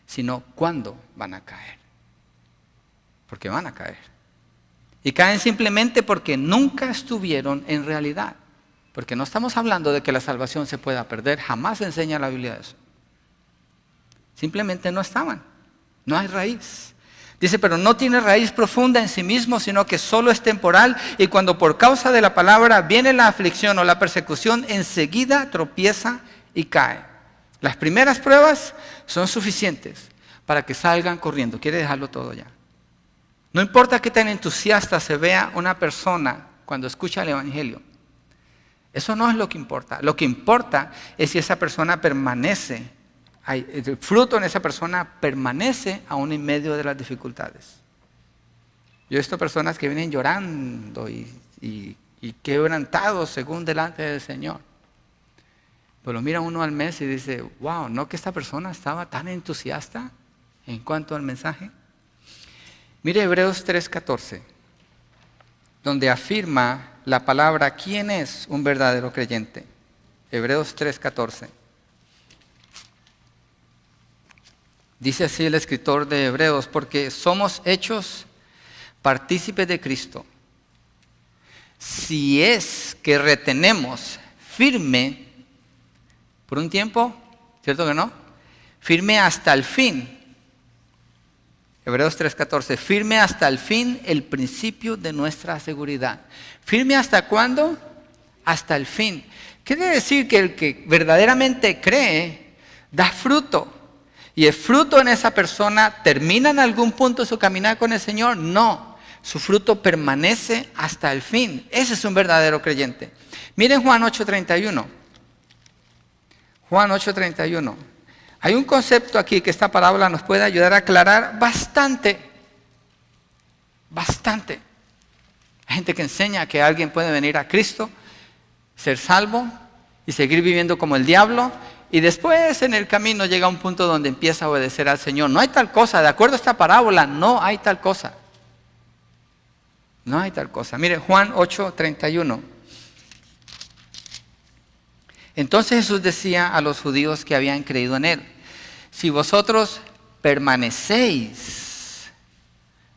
sino cuándo van a caer. Porque van a caer. Y caen simplemente porque nunca estuvieron en realidad. Porque no estamos hablando de que la salvación se pueda perder, jamás enseña la Biblia eso. Simplemente no estaban, no hay raíz. Dice, pero no tiene raíz profunda en sí mismo, sino que solo es temporal, y cuando por causa de la palabra viene la aflicción o la persecución, enseguida tropieza y cae. Las primeras pruebas son suficientes para que salgan corriendo. Quiere dejarlo todo ya. No importa qué tan entusiasta se vea una persona cuando escucha el Evangelio. Eso no es lo que importa. Lo que importa es si esa persona permanece, el fruto en esa persona permanece aún en medio de las dificultades. Yo he visto personas que vienen llorando y quebrantados según delante del Señor. Pero lo mira uno al mes y dice, wow, ¿no que esta persona estaba tan entusiasta en cuanto al mensaje? Mire Hebreos 3:14, donde afirma la palabra, ¿quién es un verdadero creyente? Hebreos 3:14. Dice así el escritor de Hebreos, porque somos hechos partícipes de Cristo. Si es que retenemos firme, por un tiempo, ¿cierto que no? Firme hasta el fin. Hebreos 3:14, firme hasta el fin el principio de nuestra seguridad. ¿Firme hasta cuándo? Hasta el fin. Quiere decir que el que verdaderamente cree da fruto. ¿Y el fruto en esa persona termina en algún punto su caminar con el Señor? No, su fruto permanece hasta el fin. Ese es un verdadero creyente. Miren Juan 8:31. Juan 8:31. Hay un concepto aquí que esta parábola nos puede ayudar a aclarar bastante. Hay gente que enseña que alguien puede venir a Cristo, ser salvo y seguir viviendo como el diablo, y después en el camino llega a un punto donde empieza a obedecer al Señor. No hay tal cosa, de acuerdo a esta parábola, no hay tal cosa. No hay tal cosa. Mire, Juan 8:31. Entonces Jesús decía a los judíos que habían creído en Él: si vosotros permanecéis,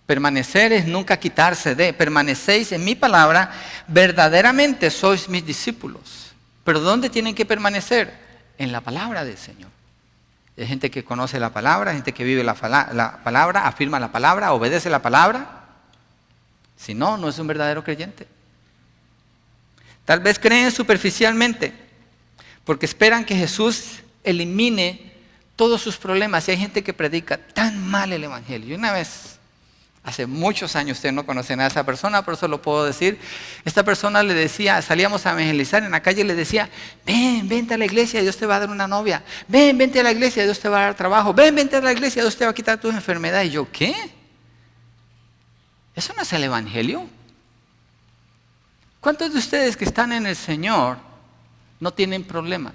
permanecer es nunca quitarse de, permanecéis en mi palabra, verdaderamente sois mis discípulos. ¿Pero dónde tienen que permanecer? En la palabra del Señor. Hay gente que conoce la palabra, gente que vive la palabra, afirma la palabra, obedece la palabra. Si no, no es un verdadero creyente. Tal vez creen superficialmente, porque esperan que Jesús elimine todos sus problemas. Y hay gente que predica tan mal el evangelio. Y una vez, hace muchos años, ustedes no conocen a esa persona, por eso lo puedo decir. Esta persona le decía, salíamos a evangelizar en la calle y le decía: vente a la iglesia, Dios te va a dar una novia. Vente a la iglesia, Dios te va a dar trabajo. Vente a la iglesia, Dios te va a quitar tus enfermedades. Y yo, ¿qué? ¿Eso no es el evangelio? ¿Cuántos de ustedes que están en el Señor no tienen problemas?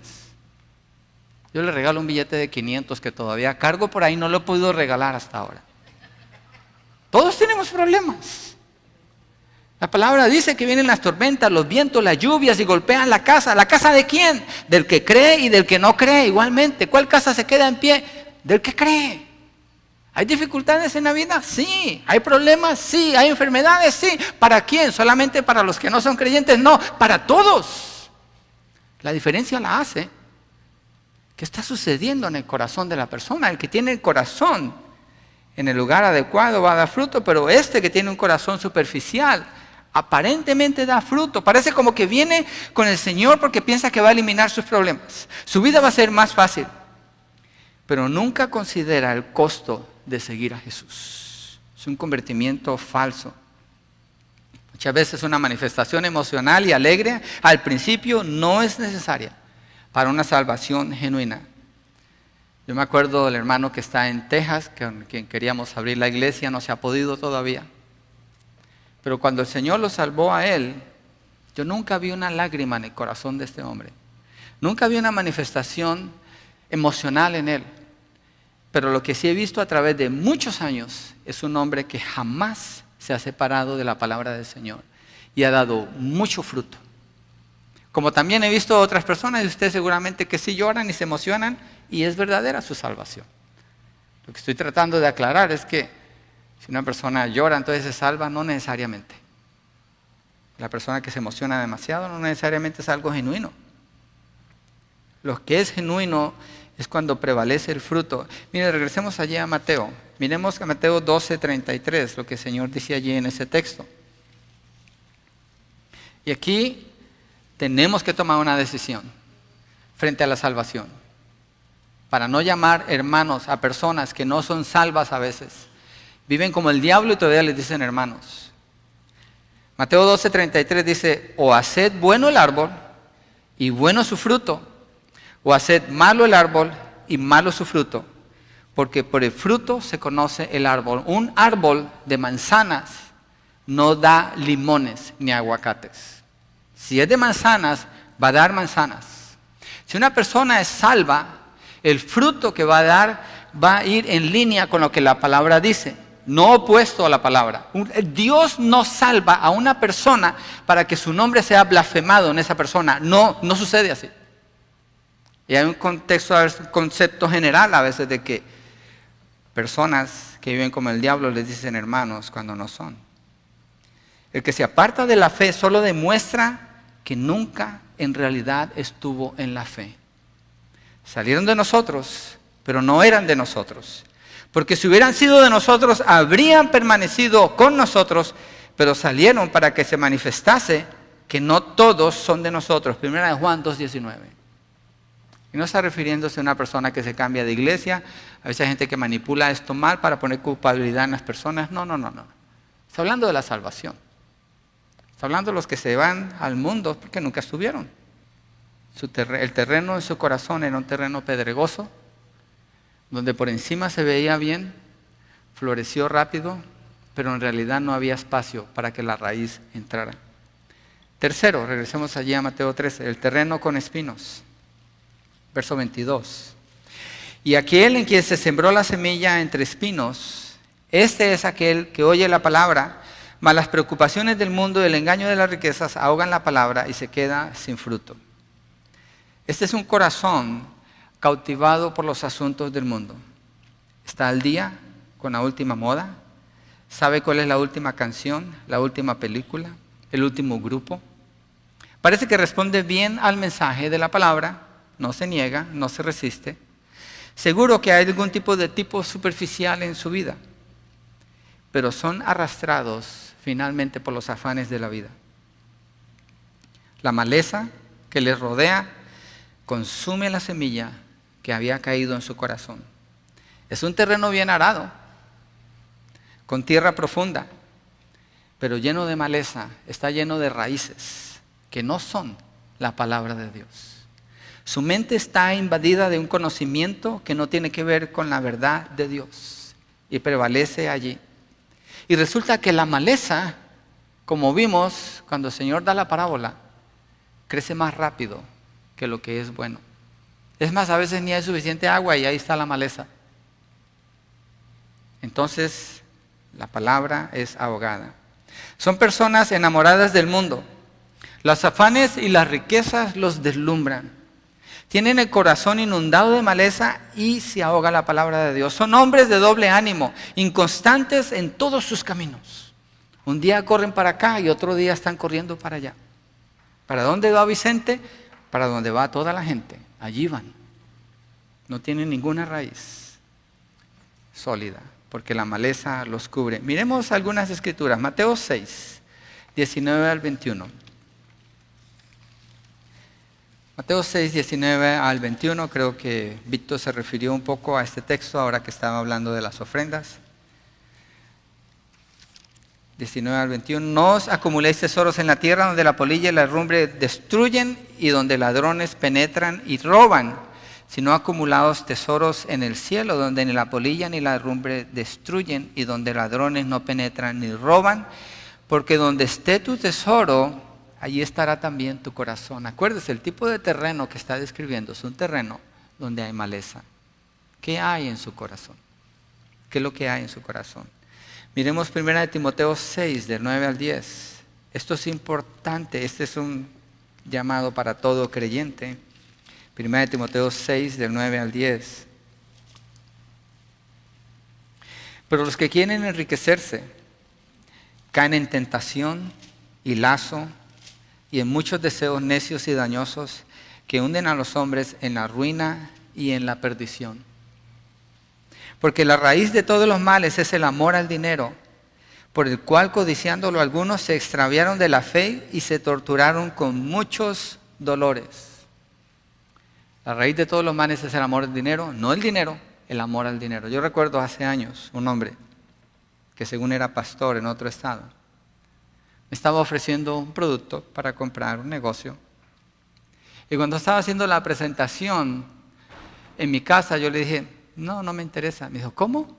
Yo le regalo un billete de 500 que todavía cargo por ahí, no lo he podido regalar hasta ahora. Todos tenemos problemas. La palabra dice que vienen las tormentas, los vientos, las lluvias y golpean la casa. ¿La casa de quién? Del que cree y del que no cree igualmente. ¿Cuál casa se queda en pie? Del que cree. ¿Hay dificultades en la vida? Sí. ¿Hay problemas? Sí. ¿Hay enfermedades? Sí. ¿Para quién? ¿Solamente para los que no son creyentes? No, para todos. La diferencia la hace ¿qué está sucediendo en el corazón de la persona? El que tiene el corazón en el lugar adecuado va a dar fruto, pero este que tiene un corazón superficial aparentemente da fruto. Parece como que viene con el Señor porque piensa que va a eliminar sus problemas. Su vida va a ser más fácil, pero nunca considera el costo de seguir a Jesús. Es un convertimiento falso. Muchas veces una manifestación emocional y alegre al principio no es necesaria para una salvación genuina. Yo me acuerdo del hermano que está en Texas, con quien queríamos abrir la iglesia, no se ha podido todavía. Pero cuando el Señor lo salvó a él, yo nunca vi una lágrima en el corazón de este hombre. Nunca vi una manifestación emocional en él. Pero lo que sí he visto a través de muchos años es un hombre que jamás se ha separado de la palabra del Señor y ha dado mucho fruto. Como también he visto otras personas, y ustedes seguramente que sí lloran y se emocionan, y es verdadera su salvación. Lo que estoy tratando de aclarar es que si una persona llora, entonces se salva, no necesariamente. La persona que se emociona demasiado no necesariamente es algo genuino. Lo que es genuino es cuando prevalece el fruto. Mire, regresemos allí a Mateo. Miremos a Mateo 12:33, lo que el Señor dice allí en ese texto. Y aquí tenemos que tomar una decisión frente a la salvación. Para no llamar hermanos a personas que no son salvas a veces. Viven como el diablo y todavía les dicen hermanos. Mateo 12:33 dice: o haced bueno el árbol y bueno su fruto, o haced malo el árbol y malo su fruto, porque por el fruto se conoce el árbol. Un árbol de manzanas no da limones ni aguacates. Si es de manzanas, va a dar manzanas. Si una persona es salva, el fruto que va a dar va a ir en línea con lo que la palabra dice, no opuesto a la palabra. Dios no salva a una persona para que su nombre sea blasfemado en esa persona. No sucede así. Y hay un concepto general a veces de que personas que viven como el diablo les dicen hermanos cuando no son. El que se aparta de la fe solo demuestra que nunca en realidad estuvo en la fe. Salieron de nosotros, pero no eran de nosotros. Porque si hubieran sido de nosotros, habrían permanecido con nosotros, pero salieron para que se manifestase que no todos son de nosotros. Primera de Juan 2:19. Y no está refiriéndose a una persona que se cambia de iglesia. A veces hay gente que manipula esto mal para poner culpabilidad en las personas. No. Está hablando de la salvación. Está hablando de los que se van al mundo porque nunca estuvieron. El terreno en su corazón era un terreno pedregoso, donde por encima se veía bien, floreció rápido, pero en realidad no había espacio para que la raíz entrara. Tercero, regresemos allí a Mateo 13, el terreno con espinos. Verso 22. Y aquel en quien se sembró la semilla entre espinos, este es aquel que oye la palabra, mas las preocupaciones del mundo y el engaño de las riquezas ahogan la palabra y se queda sin fruto. Este es un corazón cautivado por los asuntos del mundo. Está al día con la última moda, sabe cuál es la última canción, la última película, el último grupo. Parece que responde bien al mensaje de la palabra, no se niega, no se resiste. Seguro que hay algún tipo superficial en su vida, pero son arrastrados finalmente por los afanes de la vida. La maleza que les rodea consume la semilla que había caído en su corazón. Es un terreno bien arado, con tierra profunda, pero lleno de maleza, está lleno de raíces que no son la palabra de Dios. Su mente está invadida de un conocimiento que no tiene que ver con la verdad de Dios y prevalece allí. Y resulta que la maleza, como vimos cuando el Señor da la parábola, crece más rápido que lo que es bueno. Es más, a veces ni hay suficiente agua y ahí está la maleza. Entonces, la palabra es ahogada. Son personas enamoradas del mundo. Los afanes y las riquezas los deslumbran. Tienen el corazón inundado de maleza y se ahoga la palabra de Dios. Son hombres de doble ánimo, inconstantes en todos sus caminos. Un día corren para acá y otro día están corriendo para allá. ¿Para dónde va Vicente? Para donde va toda la gente. Allí van. No tienen ninguna raíz sólida, porque la maleza los cubre. Miremos algunas escrituras. Mateo 6, 19 al 21. Mateo 6, 19 al 21, creo que Víctor se refirió un poco a este texto ahora que estaba hablando de las ofrendas. 19 al 21, no os acumuléis tesoros en la tierra donde la polilla y la herrumbre destruyen y donde ladrones penetran y roban, sino acumulaos tesoros en el cielo donde ni la polilla ni la herrumbre destruyen y donde ladrones no penetran ni roban, porque donde esté tu tesoro, allí estará también tu corazón. Acuérdese, el tipo de terreno que está describiendo es un terreno donde hay maleza. ¿Qué hay en su corazón? ¿Qué es lo que hay en su corazón? Miremos 1 Timoteo 6, del 9 al 10. Esto es importante, este es un llamado para todo creyente. 1 Timoteo 6, del 9 al 10. Pero los que quieren enriquecerse caen en tentación y lazo y en muchos deseos necios y dañosos que hunden a los hombres en la ruina y en la perdición. Porque la raíz de todos los males es el amor al dinero, por el cual codiciándolo algunos se extraviaron de la fe y se torturaron con muchos dolores. La raíz de todos los males es el amor al dinero, no el dinero, el amor al dinero. Yo recuerdo hace años un hombre que según era pastor en otro estado, me estaba ofreciendo un producto para comprar un negocio. Y cuando estaba haciendo la presentación en mi casa, yo le dije, no me interesa. Me dijo, ¿cómo?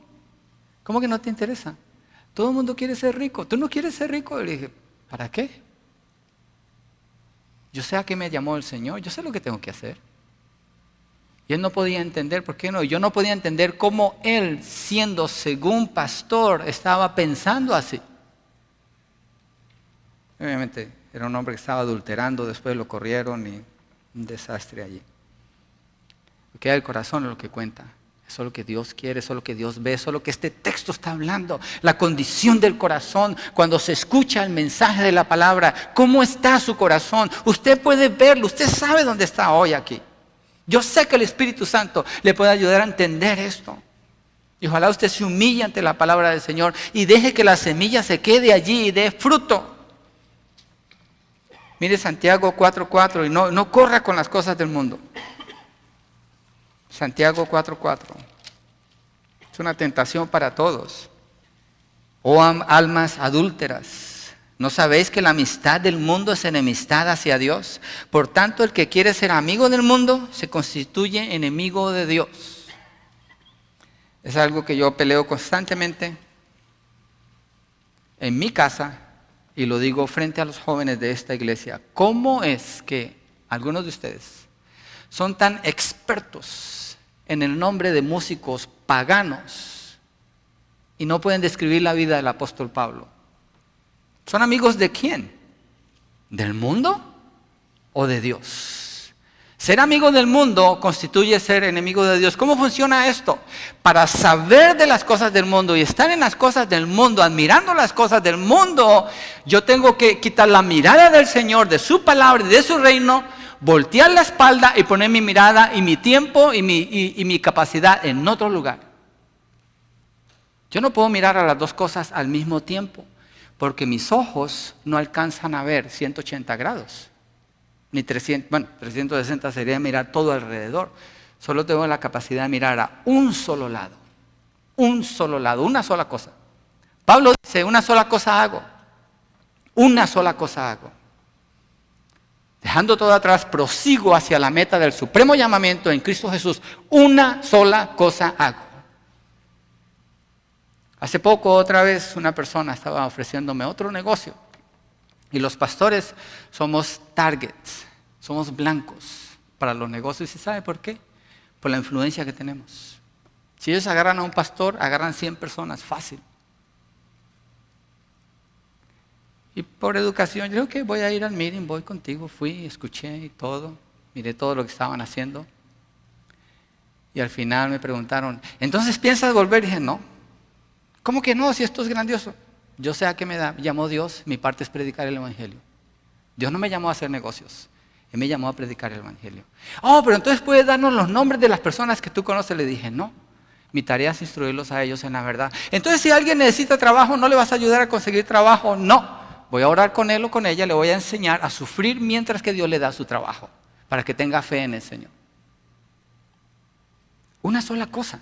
¿Cómo que no te interesa? Todo el mundo quiere ser rico. ¿Tú no quieres ser rico? Y le dije, ¿para qué? Yo sé a qué me llamó el Señor, yo sé lo que tengo que hacer. Y él no podía entender, ¿por qué no? Yo no podía entender cómo él, siendo según pastor, estaba pensando así. Obviamente era un hombre que estaba adulterando, después lo corrieron y un desastre allí. Lo que hay el corazón es lo que cuenta. Eso es lo que Dios quiere, eso es lo que Dios ve, eso es lo que este texto está hablando. La condición del corazón cuando se escucha el mensaje de la palabra. ¿Cómo está su corazón? Usted puede verlo, usted sabe dónde está hoy aquí. Yo sé que el Espíritu Santo le puede ayudar a entender esto. Y ojalá usted se humille ante la palabra del Señor y deje que la semilla se quede allí y dé fruto. Mire Santiago 4:4 y no corra con las cosas del mundo. Santiago 4:4. Es una tentación para todos. Oh almas adúlteras, ¿no sabéis que la amistad del mundo es enemistad hacia Dios? Por tanto, el que quiere ser amigo del mundo se constituye enemigo de Dios. Es algo que yo peleo constantemente en mi casa y lo digo frente a los jóvenes de esta iglesia. ¿Cómo es que algunos de ustedes son tan expertos en el nombre de músicos paganos y no pueden describir la vida del apóstol Pablo? ¿Son amigos de quién? ¿Del mundo o de Dios? Ser amigo del mundo constituye ser enemigo de Dios. ¿Cómo funciona esto? Para saber de las cosas del mundo y estar en las cosas del mundo, admirando las cosas del mundo, yo tengo que quitar la mirada del Señor, de su palabra y de su reino, voltear la espalda y poner mi mirada y mi tiempo y mi capacidad en otro lugar. Yo no puedo mirar a las dos cosas al mismo tiempo, porque mis ojos no alcanzan a ver 180 grados. Ni 360 sería mirar todo alrededor. Solo tengo la capacidad de mirar a un solo lado, una sola cosa. Pablo dice, una sola cosa hago, una sola cosa hago. Dejando todo atrás, prosigo hacia la meta del supremo llamamiento en Cristo Jesús. Una sola cosa hago. Hace poco, otra vez, una persona estaba ofreciéndome otro negocio. Y los pastores somos targets, somos blancos para los negocios. ¿Y sabe por qué? Por la influencia que tenemos. Si ellos agarran a un pastor, agarran 100 personas, fácil. Y por educación, yo dije, ok, voy a ir al meeting, voy contigo. Fui, escuché y todo, miré todo lo que estaban haciendo. Y al final me preguntaron, ¿entonces piensas volver? Y dije, no. ¿Cómo que no? Si esto es grandioso. Yo sé a qué me llamó Dios, mi parte es predicar el Evangelio. Dios no me llamó a hacer negocios, Él me llamó a predicar el Evangelio. Oh, pero entonces puedes darnos los nombres de las personas que tú conoces. Le dije, no, mi tarea es instruirlos a ellos en la verdad. Entonces si alguien necesita trabajo, ¿no le vas a ayudar a conseguir trabajo? No, voy a orar con él o con ella, le voy a enseñar a sufrir mientras que Dios le da su trabajo, para que tenga fe en el Señor. Una sola cosa.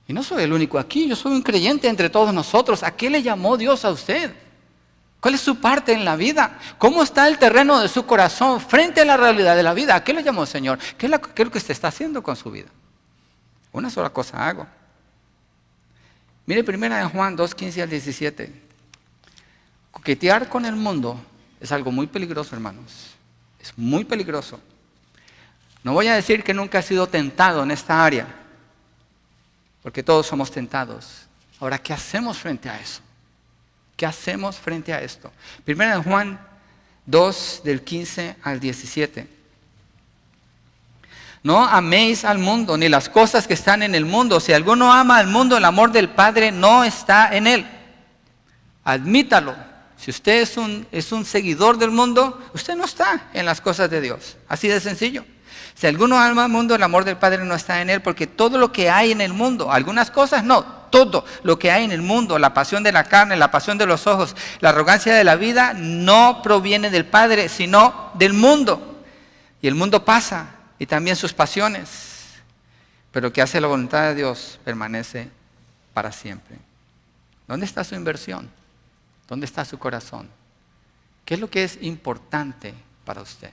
Y no soy el único aquí, yo soy un creyente entre todos nosotros. ¿A qué le llamó Dios a usted? ¿Cuál es su parte en la vida? ¿Cómo está el terreno de su corazón frente a la realidad de la vida? ¿A qué le llamó el Señor? ¿Qué es lo que usted está haciendo con su vida? Una sola cosa hago. Mire 1 Juan 2, 15 al 17. Coquetear con el mundo es algo muy peligroso, hermanos. Es muy peligroso. No voy a decir que nunca he sido tentado en esta área, porque todos somos tentados. Ahora, ¿qué hacemos frente a eso? ¿Qué hacemos frente a esto? 1 Juan 2, del 15 al 17. No améis al mundo, ni las cosas que están en el mundo. Si alguno ama al mundo, el amor del Padre no está en él. Admítalo. Si usted es un seguidor del mundo, usted no está en las cosas de Dios. Así de sencillo. Si alguno ama al mundo, el amor del Padre no está en él, porque todo lo que hay en el mundo, algunas cosas no, todo lo que hay en el mundo, la pasión de la carne, la pasión de los ojos, la arrogancia de la vida, no proviene del Padre, sino del mundo. Y el mundo pasa, y también sus pasiones, pero el que hace la voluntad de Dios permanece para siempre. ¿Dónde está su inversión? ¿Dónde está su corazón? ¿Qué es lo que es importante para usted?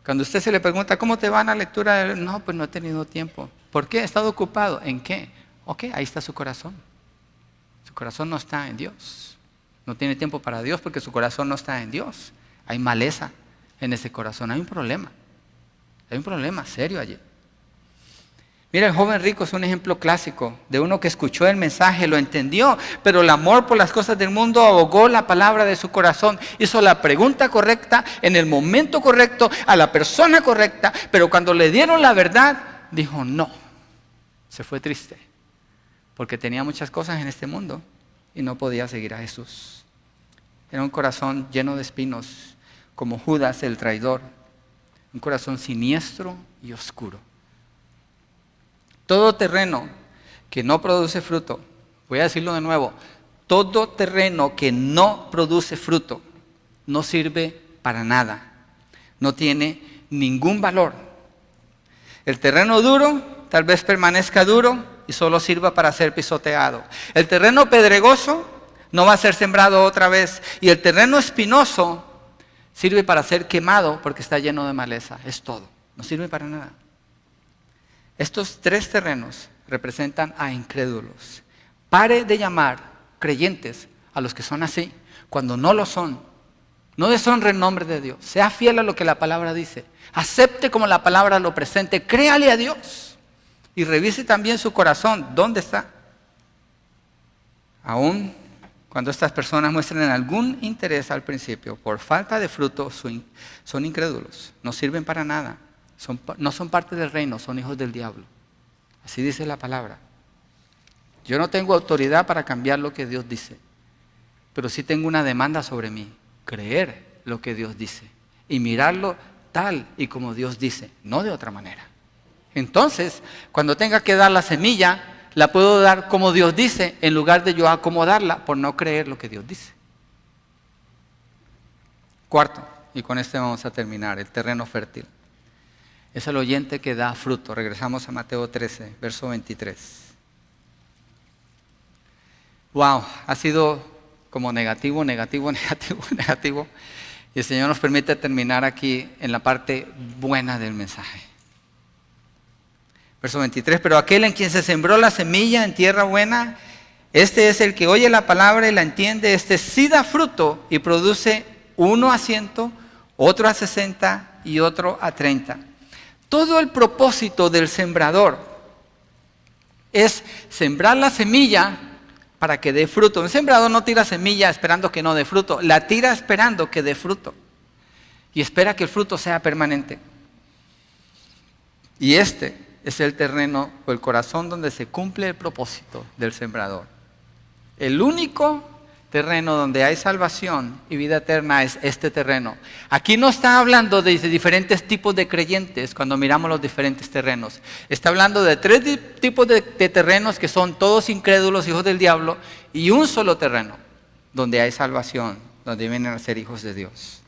Cuando usted se le pregunta, ¿cómo te va en la lectura? No, pues no he tenido tiempo. ¿Por qué? ¿He estado ocupado? ¿En qué? Ok, ahí está su corazón. Su corazón no está en Dios. No tiene tiempo para Dios porque su corazón no está en Dios. Hay maleza en ese corazón, hay un problema. Hay un problema serio allí. Mira, el joven rico es un ejemplo clásico de uno que escuchó el mensaje, lo entendió, pero el amor por las cosas del mundo ahogó la palabra de su corazón. Hizo la pregunta correcta, en el momento correcto, a la persona correcta, pero cuando le dieron la verdad, dijo no. Se fue triste, porque tenía muchas cosas en este mundo y no podía seguir a Jesús. Era un corazón lleno de espinos, como Judas el traidor, un corazón siniestro y oscuro. Todo terreno que no produce fruto, voy a decirlo de nuevo, todo terreno que no produce fruto no sirve para nada, no tiene ningún valor. El terreno duro tal vez permanezca duro y solo sirva para ser pisoteado. El terreno pedregoso no va a ser sembrado otra vez, y el terreno espinoso sirve para ser quemado porque está lleno de maleza, es todo, no sirve para nada. Estos 3 terrenos representan a incrédulos. Pare de llamar creyentes a los que son así, cuando no lo son. No deshonre el nombre de Dios. Sea fiel a lo que la palabra dice. Acepte como la palabra lo presente. Créale a Dios. Y revise también su corazón. ¿Dónde está? Aún cuando estas personas muestren algún interés al principio, por falta de fruto, son incrédulos. No sirven para nada. No son parte del reino, son hijos del diablo. Así dice la palabra. Yo no tengo autoridad para cambiar lo que Dios dice, pero sí tengo una demanda sobre mí, creer lo que Dios dice y mirarlo tal y como Dios dice, no de otra manera. Entonces, cuando tenga que dar la semilla, la puedo dar como Dios dice, en lugar de yo acomodarla por no creer lo que Dios dice. Cuarto, y con este vamos a terminar, el terreno fértil. Es el oyente que da fruto. Regresamos a Mateo 13, verso 23. Wow, ha sido como negativo. Y el Señor nos permite terminar aquí en la parte buena del mensaje. Verso 23, pero aquel en quien se sembró la semilla en tierra buena, este es el que oye la palabra y la entiende, este sí da fruto y produce uno a 100, otro a 60 y otro a 30. Todo el propósito del sembrador es sembrar la semilla para que dé fruto. Un sembrador no tira semilla esperando que no dé fruto, la tira esperando que dé fruto. Y espera que el fruto sea permanente. Y este es el terreno o el corazón donde se cumple el propósito del sembrador. El único terreno donde hay salvación y vida eterna es este terreno. Aquí no está hablando de diferentes tipos de creyentes cuando miramos los diferentes terrenos. Está hablando de 3 tipos de terrenos que son todos incrédulos, hijos del diablo, y un solo terreno donde hay salvación, donde vienen a ser hijos de Dios.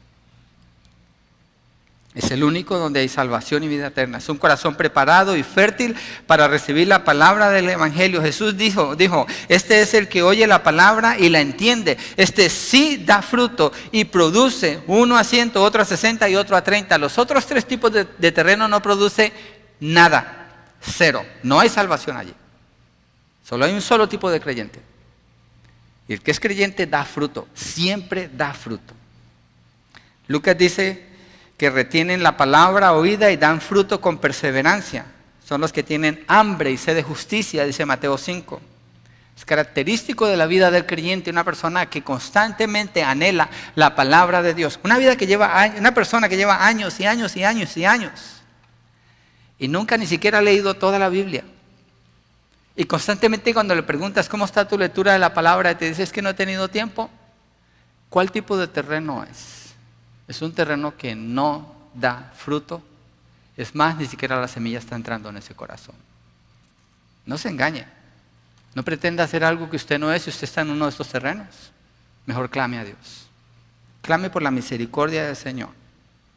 Es el único donde hay salvación y vida eterna. Es un corazón preparado y fértil para recibir la palabra del Evangelio. Jesús dijo, este es el que oye la palabra y la entiende. Este sí da fruto y produce uno a 100, otro a 60 y otro a 30. Los otros 3 tipos de terreno no produce nada, 0. No hay salvación allí. Solo hay un solo tipo de creyente. Y el que es creyente da fruto, siempre da fruto. Lucas dice que retienen la palabra oída y dan fruto con perseverancia. Son los que tienen hambre y sed de justicia, dice Mateo 5. Es característico de la vida del creyente, una persona que constantemente anhela la palabra de Dios. Una persona que lleva años y años y años y años y nunca ni siquiera ha leído toda la Biblia. Y constantemente cuando le preguntas cómo está tu lectura de la palabra y te dices que no he tenido tiempo, ¿cuál tipo de terreno es? Es un terreno que no da fruto. Es más, ni siquiera la semilla está entrando en ese corazón. No se engañe. No pretenda hacer algo que usted no es si usted está en uno de estos terrenos. Mejor clame a Dios. Clame por la misericordia del Señor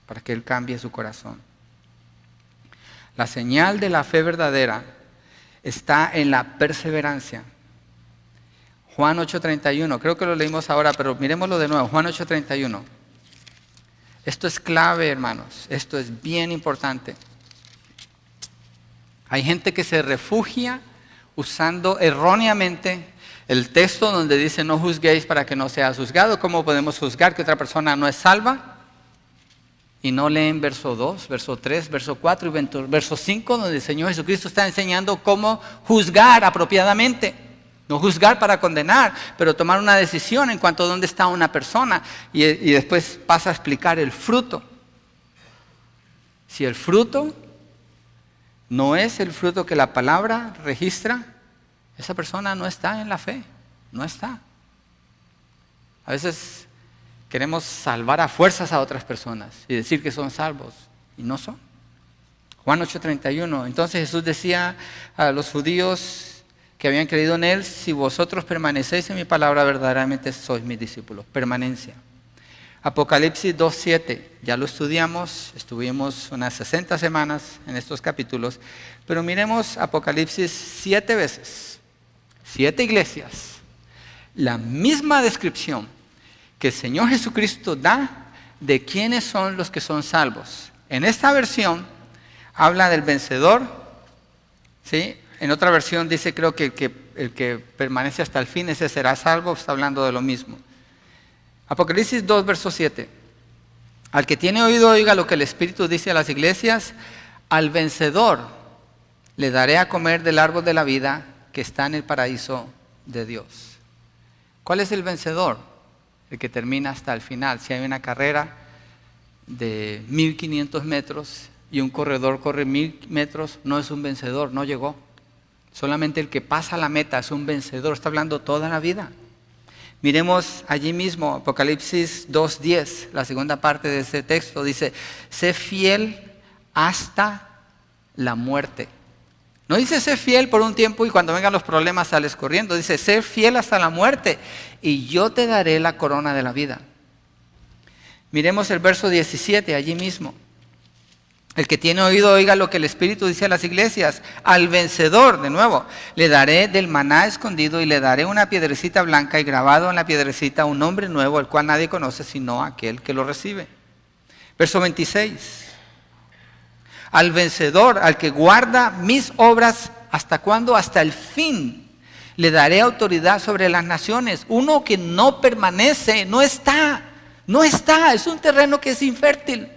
para que Él cambie su corazón. La señal de la fe verdadera está en la perseverancia. Juan 8:31, creo que lo leímos ahora, pero miremoslo de nuevo. Juan 8:31. Esto es clave, hermanos. Esto es bien importante. Hay gente que se refugia usando erróneamente el texto donde dice no juzguéis para que no seas juzgado. ¿Cómo podemos juzgar que otra persona no es salva? Y no leen verso 2, verso 3, verso 4 y verso 5, donde el Señor Jesucristo está enseñando cómo juzgar apropiadamente. No juzgar para condenar, pero tomar una decisión en cuanto a dónde está una persona. Y después pasa a explicar el fruto. Si el fruto no es el fruto que la palabra registra, esa persona no está en la fe. No está. A veces queremos salvar a fuerzas a otras personas y decir que son salvos. Y no son. Juan 8:31. Entonces Jesús decía a los judíos que habían creído en Él, si vosotros permanecéis en mi palabra, verdaderamente sois mis discípulos. Permanencia. Apocalipsis 2:7, ya lo estudiamos, estuvimos unas 60 semanas en estos capítulos, pero miremos Apocalipsis 7 veces, 7 iglesias, la misma descripción que el Señor Jesucristo da de quiénes son los que son salvos. En esta versión habla del vencedor, ¿Sí? En otra versión dice, creo que el que permanece hasta el fin, ese será salvo. Está hablando de lo mismo. Apocalipsis 2, verso 7. Al que tiene oído, oiga lo que el Espíritu dice a las iglesias. Al vencedor le daré a comer del árbol de la vida que está en el paraíso de Dios. ¿Cuál es el vencedor? El que termina hasta el final. Si hay una carrera de 1500 metros y un corredor corre 1000 metros, no es un vencedor, no llegó. Solamente el que pasa la meta es un vencedor. Está hablando toda la vida. Miremos allí mismo, Apocalipsis 2:10, la segunda parte de ese texto, dice, sé fiel hasta la muerte. No dice sé fiel por un tiempo y cuando vengan los problemas sales corriendo. Dice sé fiel hasta la muerte y yo te daré la corona de la vida. Miremos el verso 17 allí mismo. El que tiene oído oiga lo que el Espíritu dice a las iglesias. Al vencedor, de nuevo, le daré del maná escondido y le daré una piedrecita blanca y grabado en la piedrecita un nombre nuevo, el cual nadie conoce sino aquel que lo recibe. Verso 26. Al vencedor, al que guarda mis obras, ¿hasta cuándo? Hasta el fin. Le daré autoridad sobre las naciones. Uno que no permanece, no está, es un terreno que es infértil.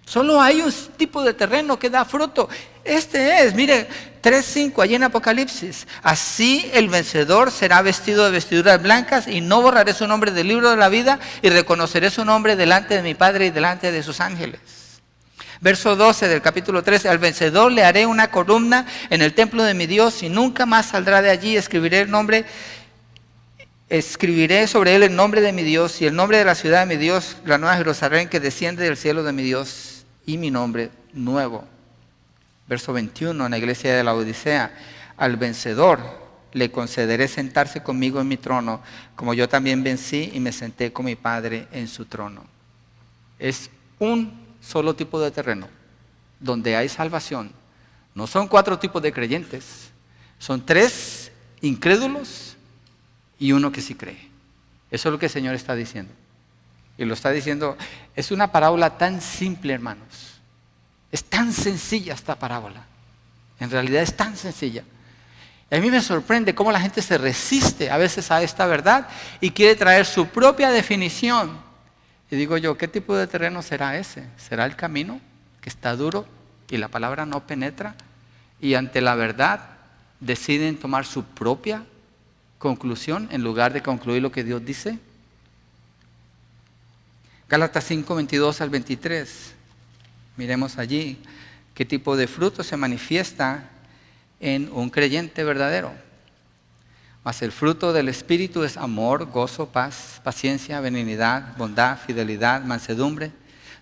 Solo hay un tipo de terreno que da fruto. Este es, mire, 3:5 allí en Apocalipsis. Así el vencedor será vestido de vestiduras blancas y no borraré su nombre del libro de la vida y reconoceré su nombre delante de mi Padre y delante de sus ángeles. Verso 12 del capítulo 13. Al vencedor le haré una columna en el templo de mi Dios y nunca más saldrá de allí. Escribiré sobre él el nombre de mi Dios y el nombre de la ciudad de mi Dios, la nueva Jerusalén que desciende del cielo de mi Dios y mi nombre nuevo. Verso 21 en la iglesia de la Odisea. Al vencedor le concederé sentarse conmigo en mi trono, como yo también vencí y me senté con mi Padre en su trono. Es un solo tipo de terreno donde hay salvación. No son 4 tipos de creyentes, son 3 incrédulos y uno que sí cree. Eso es lo que el Señor está diciendo. Y lo está diciendo, es una parábola tan simple, hermanos. Es tan sencilla esta parábola. En realidad es tan sencilla. Y a mí me sorprende cómo la gente se resiste a veces a esta verdad y quiere traer su propia definición. Y digo yo, ¿qué tipo de terreno será ese? ¿Será el camino que está duro y la palabra no penetra? Y ante la verdad deciden tomar su propia conclusión en lugar de concluir lo que Dios dice. Gálatas 5:22 al 23. Miremos allí qué tipo de fruto se manifiesta en un creyente verdadero. Mas el fruto del Espíritu es amor, gozo, paz, paciencia, benignidad, bondad, fidelidad, mansedumbre,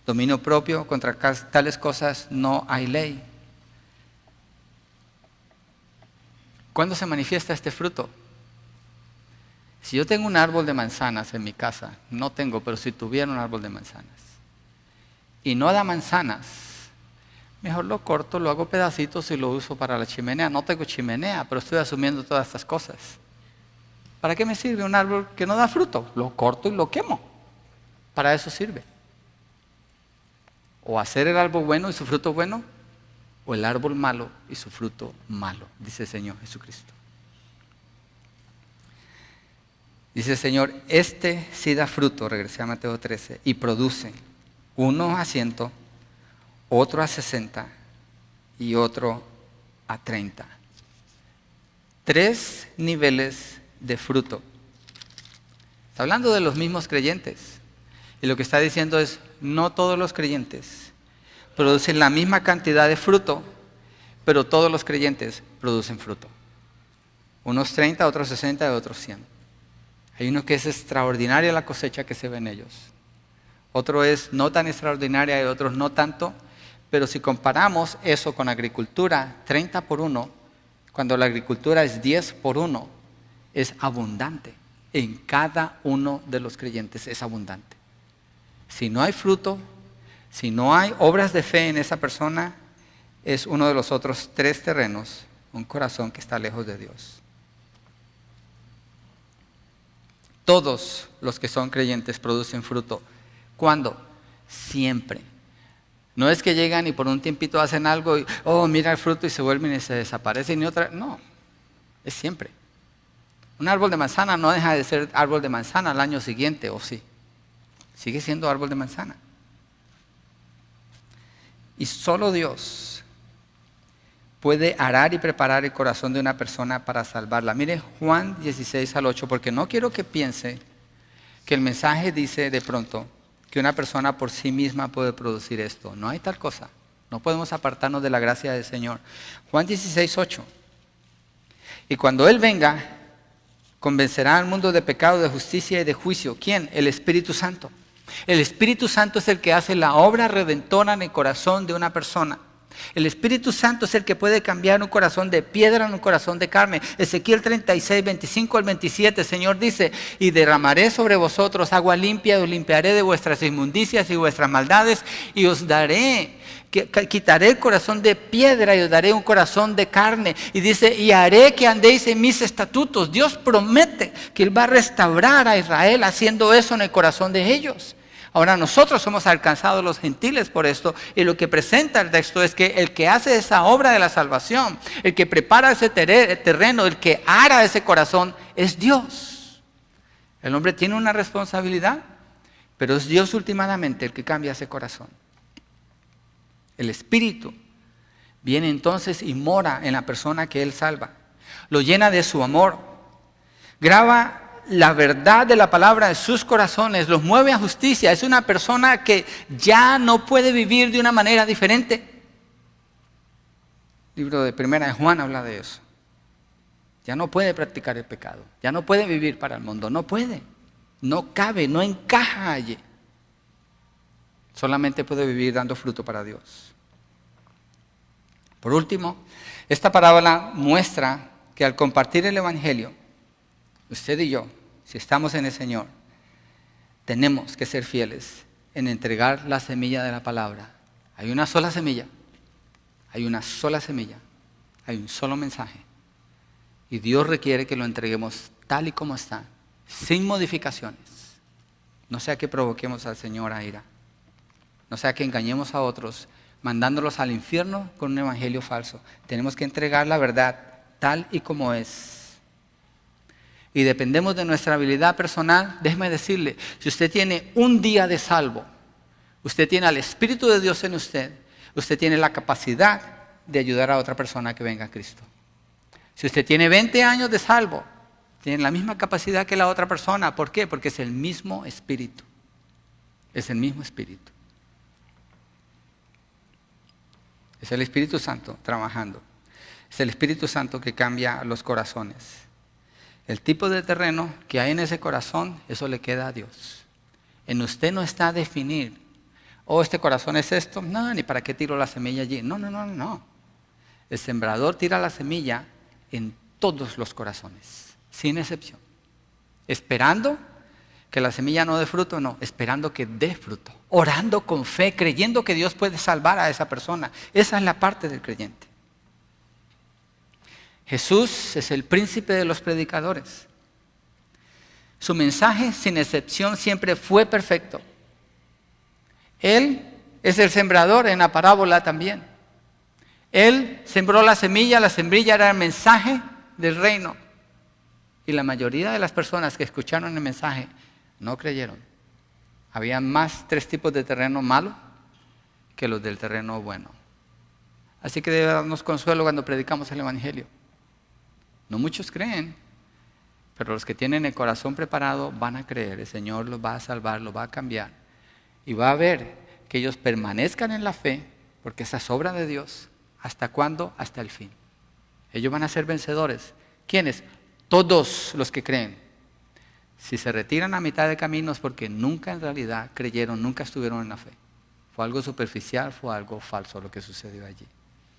dominio propio. Contra tales cosas no hay ley. ¿Cuándo se manifiesta este fruto? Si yo tengo un árbol de manzanas en mi casa, no tengo, pero si tuviera un árbol de manzanas, y no da manzanas, mejor lo corto, lo hago pedacitos y lo uso para la chimenea. No tengo chimenea, pero estoy asumiendo todas estas cosas. ¿Para qué me sirve un árbol que no da fruto? Lo corto y lo quemo. Para eso sirve. O hacer el árbol bueno y su fruto bueno, o el árbol malo y su fruto malo, dice el Señor Jesucristo. Dice el Señor, este sí da fruto, regresé a Mateo 13, y produce uno a 100, otro a 60 y otro a 30. 3 niveles de fruto. Está hablando de los mismos creyentes. Y lo que está diciendo es, no todos los creyentes producen la misma cantidad de fruto, pero todos los creyentes producen fruto. Unos 30, otros 60 y otros 100. Hay uno que es extraordinaria la cosecha que se ve en ellos. Otro es no tan extraordinaria y otros no tanto. Pero si comparamos eso con agricultura, 30:1, cuando la agricultura es 10:1, es abundante. En cada uno de los creyentes es abundante. Si no hay fruto, si no hay obras de fe en esa persona, es uno de los otros 3 terrenos, un corazón que está lejos de Dios. Todos los que son creyentes producen fruto. ¿Cuándo? Siempre. No es que llegan y por un tiempito hacen algo y, oh, mira el fruto y se vuelven y se desaparecen y otra. No, es siempre. Un árbol de manzana no deja de ser árbol de manzana al año siguiente, ¿o sí? Sigue siendo árbol de manzana. Y solo Dios puede arar y preparar el corazón de una persona para salvarla. Mire Juan 16:8, porque no quiero que piense que el mensaje dice de pronto que una persona por sí misma puede producir esto. No hay tal cosa. No podemos apartarnos de la gracia del Señor. Juan 16:8. Y cuando Él venga, convencerá al mundo de pecado, de justicia y de juicio. ¿Quién? El Espíritu Santo. El Espíritu Santo es el que hace la obra redentora en el corazón de una persona. El Espíritu Santo es el que puede cambiar un corazón de piedra en un corazón de carne. Ezequiel 36, 25 al 27, el Señor dice, y derramaré sobre vosotros agua limpia, y os limpiaré de vuestras inmundicias y vuestras maldades, y os daré, quitaré el corazón de piedra y os daré un corazón de carne. Y dice, y haré que andéis en mis estatutos. Dios promete que Él va a restaurar a Israel haciendo eso en el corazón de ellos. Ahora nosotros somos alcanzados los gentiles por esto, y lo que presenta el texto es que el que hace esa obra de la salvación, el que prepara ese terreno, el que ara ese corazón, es Dios. El hombre tiene una responsabilidad, pero es Dios últimamente el que cambia ese corazón. El Espíritu viene entonces y mora en la persona que Él salva, lo llena de su amor, graba la verdad de la palabra en sus corazones, los mueve a justicia. Es una persona que ya no puede vivir de una manera diferente. El libro de Primera de Juan habla de eso. Ya no puede practicar el pecado, ya no puede vivir para el mundo, no puede, no cabe, no encaja allí. Solamente puede vivir dando fruto para Dios. Por último, esta parábola muestra que al compartir el Evangelio, usted y yo, si estamos en el Señor, tenemos que ser fieles en entregar la semilla de la palabra. Hay una sola semilla, hay una sola semilla, hay un solo mensaje. Y Dios requiere que lo entreguemos tal y como está, sin modificaciones. No sea que provoquemos al Señor a ira. No sea que engañemos a otros, mandándolos al infierno con un evangelio falso. Tenemos que entregar la verdad tal y como es. Y dependemos de nuestra habilidad personal. Déjeme decirle, si usted tiene un día de salvo, usted tiene al Espíritu de Dios en usted, usted tiene la capacidad de ayudar a otra persona que venga a Cristo. Si usted tiene 20 años de salvo, tiene la misma capacidad que la otra persona. ¿Por qué? Porque es el mismo Espíritu. Es el mismo Espíritu. Es el Espíritu Santo trabajando. Es el Espíritu Santo que cambia los corazones. El tipo de terreno que hay en ese corazón, eso le queda a Dios. En usted no está a definir, oh, este corazón es esto, no, ni para qué tiro la semilla allí. No. El sembrador tira la semilla en todos los corazones, sin excepción. Esperando que la semilla no dé fruto, no, esperando que dé fruto. Orando con fe, creyendo que Dios puede salvar a esa persona. Esa es la parte del creyente. Jesús es el príncipe de los predicadores. Su mensaje, sin excepción, siempre fue perfecto. Él es el sembrador en la parábola también. Él sembró la semilla era el mensaje del reino. Y la mayoría de las personas que escucharon el mensaje no creyeron. Había más 3 tipos de terreno malo que los del terreno bueno. Así que debe darnos consuelo cuando predicamos el Evangelio. No muchos creen, pero los que tienen el corazón preparado van a creer. El Señor los va a salvar, los va a cambiar. Y va a ver que ellos permanezcan en la fe, porque esa es obra de Dios. ¿Hasta cuándo? Hasta el fin. Ellos van a ser vencedores. ¿Quiénes? Todos los que creen. Si se retiran a mitad de camino es porque nunca en realidad creyeron, nunca estuvieron en la fe. Fue algo superficial, fue algo falso lo que sucedió allí.